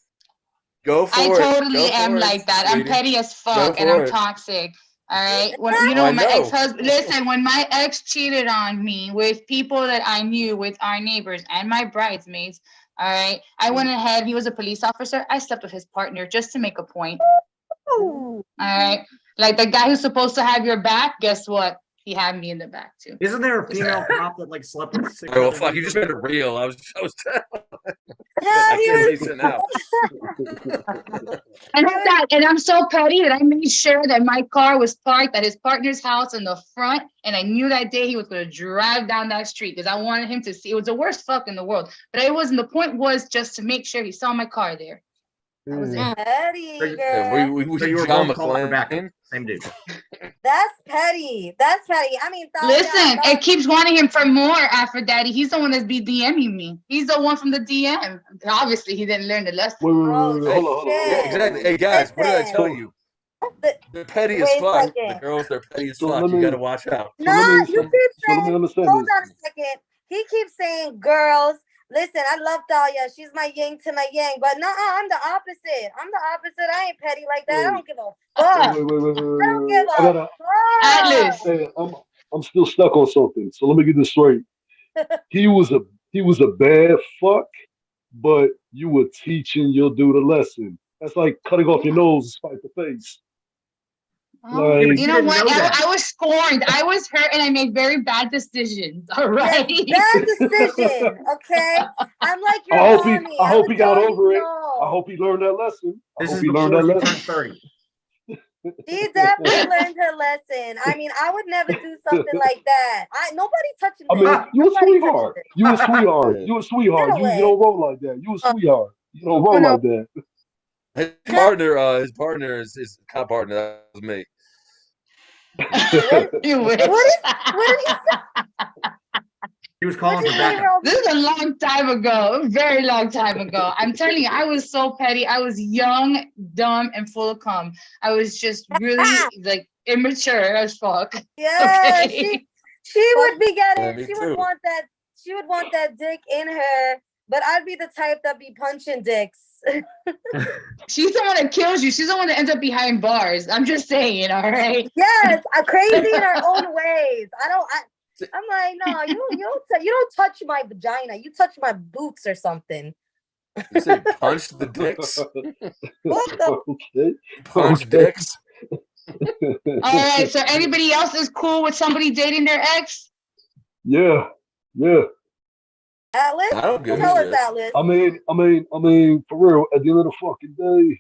Speaker 4: go for
Speaker 2: I
Speaker 4: it.
Speaker 2: totally
Speaker 4: Go
Speaker 2: am
Speaker 4: for it,
Speaker 2: like that. I'm
Speaker 4: sweetie.
Speaker 2: petty as
Speaker 4: Go
Speaker 2: fuck and
Speaker 4: for
Speaker 2: I'm
Speaker 4: it.
Speaker 2: toxic. All right. When
Speaker 4: I
Speaker 2: when my
Speaker 4: know.
Speaker 2: ex-husband, listen, when my ex cheated on me with people that I knew, with our neighbors and my bridesmaids, all right, I went ahead. He was a police officer. I slept with his partner just to make a point.
Speaker 6: Ooh.
Speaker 2: All right. Like the guy who's supposed to have your back, guess what? He had me in the back too.
Speaker 7: Isn't there a female cop that like slept with 6
Speaker 4: Oh, well,
Speaker 7: other
Speaker 4: fuck! You
Speaker 7: people?
Speaker 4: just made it real. I was I
Speaker 3: he
Speaker 4: can't be
Speaker 3: was
Speaker 4: sitting out.
Speaker 2: And I'm so petty that I made sure that my car was parked at his partner's house in the front. And I knew that day he was going to drive down that street because I wanted him to see. It was the worst fuck in the world. But it wasn't. The point was just to make sure he saw my car there. That was it.
Speaker 3: petty,
Speaker 7: So you-
Speaker 3: girl.
Speaker 4: We
Speaker 7: So you were
Speaker 4: John
Speaker 7: both calling for backup.
Speaker 4: McClane.
Speaker 7: Same dude.
Speaker 3: That's petty. That's petty. I mean, Thalia,
Speaker 2: Listen, it keeps wanting him for more, Aphrodite. He's the one that's be DMing me. He's the one from the DM. Obviously, he didn't learn the lesson.
Speaker 8: Wait,
Speaker 3: Oh,
Speaker 8: hold on.
Speaker 4: Yeah,
Speaker 3: shit.
Speaker 4: exactly. Hey guys, what did I tell
Speaker 3: Listen.
Speaker 4: you?
Speaker 3: The-
Speaker 4: They're petty as
Speaker 3: Wait a
Speaker 4: fuck. The
Speaker 3: second.
Speaker 4: girls, they're petty as
Speaker 8: So
Speaker 4: fuck.
Speaker 8: let
Speaker 4: You
Speaker 8: me-
Speaker 4: gotta watch out.
Speaker 3: No,
Speaker 8: let me-
Speaker 3: you keep
Speaker 8: So let me
Speaker 3: saying,
Speaker 8: understand
Speaker 3: hold
Speaker 8: this.
Speaker 3: on a second. He keeps saying girls. Listen, I love Thalia. She's my yin to my yang. But no, I'm the opposite. I'm the opposite. I ain't petty like that. I don't give a fuck.
Speaker 8: Wait.
Speaker 3: I don't give
Speaker 8: I
Speaker 3: a
Speaker 8: gotta.
Speaker 2: Atlas.
Speaker 3: fuck.
Speaker 8: Hey, I'm still stuck on something. So let me get this straight. He was a bad fuck, but you were teaching your dude a lesson. That's like cutting off your nose to spite the face.
Speaker 2: Oh,
Speaker 8: Like-
Speaker 2: you know
Speaker 7: didn't
Speaker 2: what?
Speaker 7: know that.
Speaker 2: I was scorned. I was hurt, and I made very bad decisions. All right.
Speaker 3: Bad decision, okay? I'm like your
Speaker 8: I hope he-
Speaker 3: mommy.
Speaker 8: I hope
Speaker 3: would
Speaker 8: he got
Speaker 3: tell you
Speaker 8: over it.
Speaker 3: no.
Speaker 8: I hope he learned that lesson. I
Speaker 7: This
Speaker 8: hope
Speaker 7: is
Speaker 8: he learned
Speaker 7: before
Speaker 8: that
Speaker 7: she
Speaker 8: lesson.
Speaker 7: turned 30.
Speaker 3: She definitely learned her lesson. I mean, I would never do something like that. Nobody touching
Speaker 8: I
Speaker 3: this.
Speaker 8: mean, you a
Speaker 3: Nobody touching
Speaker 8: sweetheart.
Speaker 3: this.
Speaker 8: You a sweetheart. You a sweetheart.
Speaker 3: Get
Speaker 8: You
Speaker 3: away.
Speaker 8: don't roll like that. You a sweetheart. You don't roll
Speaker 3: no.
Speaker 8: like that.
Speaker 4: His partner is his cop partner. That was me.
Speaker 2: You wish.
Speaker 3: What did he say?
Speaker 7: He was
Speaker 3: What
Speaker 7: calling
Speaker 3: did
Speaker 7: for
Speaker 3: he say,
Speaker 7: backup.
Speaker 3: Rob?
Speaker 2: This is a long time ago, a very long time ago. I'm telling you, I was so petty. I was young, dumb, and full of cum. I was just really like immature as fuck.
Speaker 3: Yeah,
Speaker 2: Okay.
Speaker 3: she would be
Speaker 4: Yeah,
Speaker 3: getting.
Speaker 4: me
Speaker 3: She
Speaker 4: too.
Speaker 3: would want that. She would want that dick in her. But I'd be the type that be punching dicks.
Speaker 2: She's the one that kills you. She's the one that ends up behind bars. I'm just saying, all right.
Speaker 3: Yes, I'm crazy in her own ways. I'm like, no, you don't touch my vagina. You touch my boots or something.
Speaker 4: You say punch the dicks?
Speaker 3: What the?
Speaker 8: Okay.
Speaker 4: Punch
Speaker 8: Okay.
Speaker 4: dicks?
Speaker 2: All right. So anybody else is cool with somebody dating their ex?
Speaker 8: Yeah.
Speaker 3: Atlas?
Speaker 4: I don't give a
Speaker 3: Tell us,
Speaker 4: shit.
Speaker 3: Atlas.
Speaker 8: I mean, for real, at the end of the fucking day,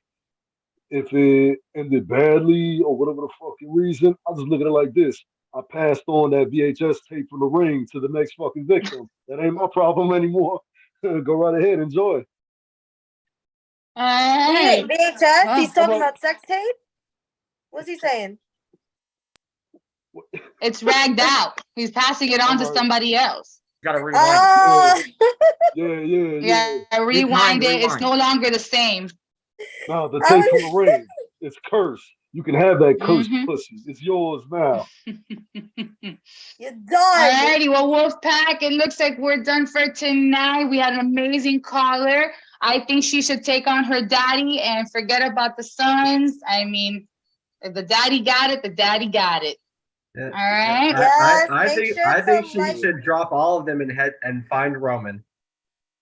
Speaker 8: if it ended badly or whatever the fucking reason, I just look at it like this. I passed on that VHS tape from the ring to the next fucking victim. That ain't my problem anymore. Go right ahead, enjoy.
Speaker 2: All right.
Speaker 3: VHS? He's talking
Speaker 8: Come on.
Speaker 3: about sex tape? What's he saying?
Speaker 2: It's ragged out. He's passing it on to
Speaker 8: Alright.
Speaker 2: somebody else.
Speaker 7: Gotta rewind.
Speaker 3: Oh,
Speaker 8: Yeah.
Speaker 2: Yeah, rewind it. It's
Speaker 7: rewind.
Speaker 2: no longer the same.
Speaker 8: No, the
Speaker 3: I
Speaker 8: tape from the ring. It's cursed. You can have that cursed
Speaker 2: Mhm.
Speaker 8: pussy. It's yours now.
Speaker 3: you're done.
Speaker 2: Alrighty, well, Wolfpack, it looks like we're done for tonight. We had an amazing caller. I think she should take on her daddy and forget about the sons. I mean, if the daddy got it, the daddy got it.
Speaker 5: Yeah.
Speaker 2: All right.
Speaker 3: Yes,
Speaker 5: I
Speaker 3: make
Speaker 5: think
Speaker 3: sure
Speaker 5: I think
Speaker 3: to
Speaker 5: she
Speaker 3: like-
Speaker 5: should drop all of them and find Roman.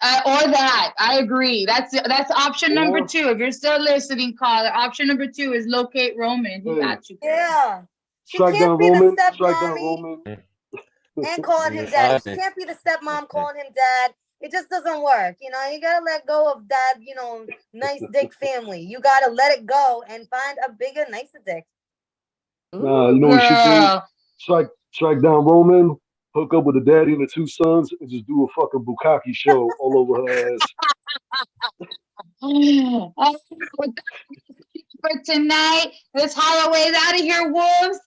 Speaker 2: Or that. I agree. That's option number
Speaker 8: Or-
Speaker 2: 2. If you're still listening, caller, option number 2 is locate Roman. He
Speaker 8: Hey.
Speaker 2: got you.
Speaker 3: Yeah. She
Speaker 8: Strike
Speaker 3: can't
Speaker 8: down
Speaker 3: be
Speaker 8: Roman.
Speaker 3: the
Speaker 8: Strike down
Speaker 3: stepmommy
Speaker 8: Roman.
Speaker 3: and calling him
Speaker 4: Yeah,
Speaker 3: dad. She
Speaker 4: I-
Speaker 3: can't be the stepmom calling him dad. It just doesn't work. You know, you gotta let go of that, nice dick family. You gotta let it go and find a bigger, nicer dick.
Speaker 8: Nah, you know what she did?
Speaker 2: Girl.
Speaker 8: Strike down Roman, hook up with the daddy and the 2 sons, and just do a fucking bukkake show all over her ass.
Speaker 2: For tonight, this Holloway's out of here, wolves.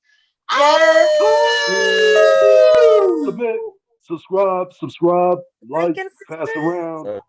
Speaker 8: Submit, subscribe, like,
Speaker 3: Like and
Speaker 8: pass around.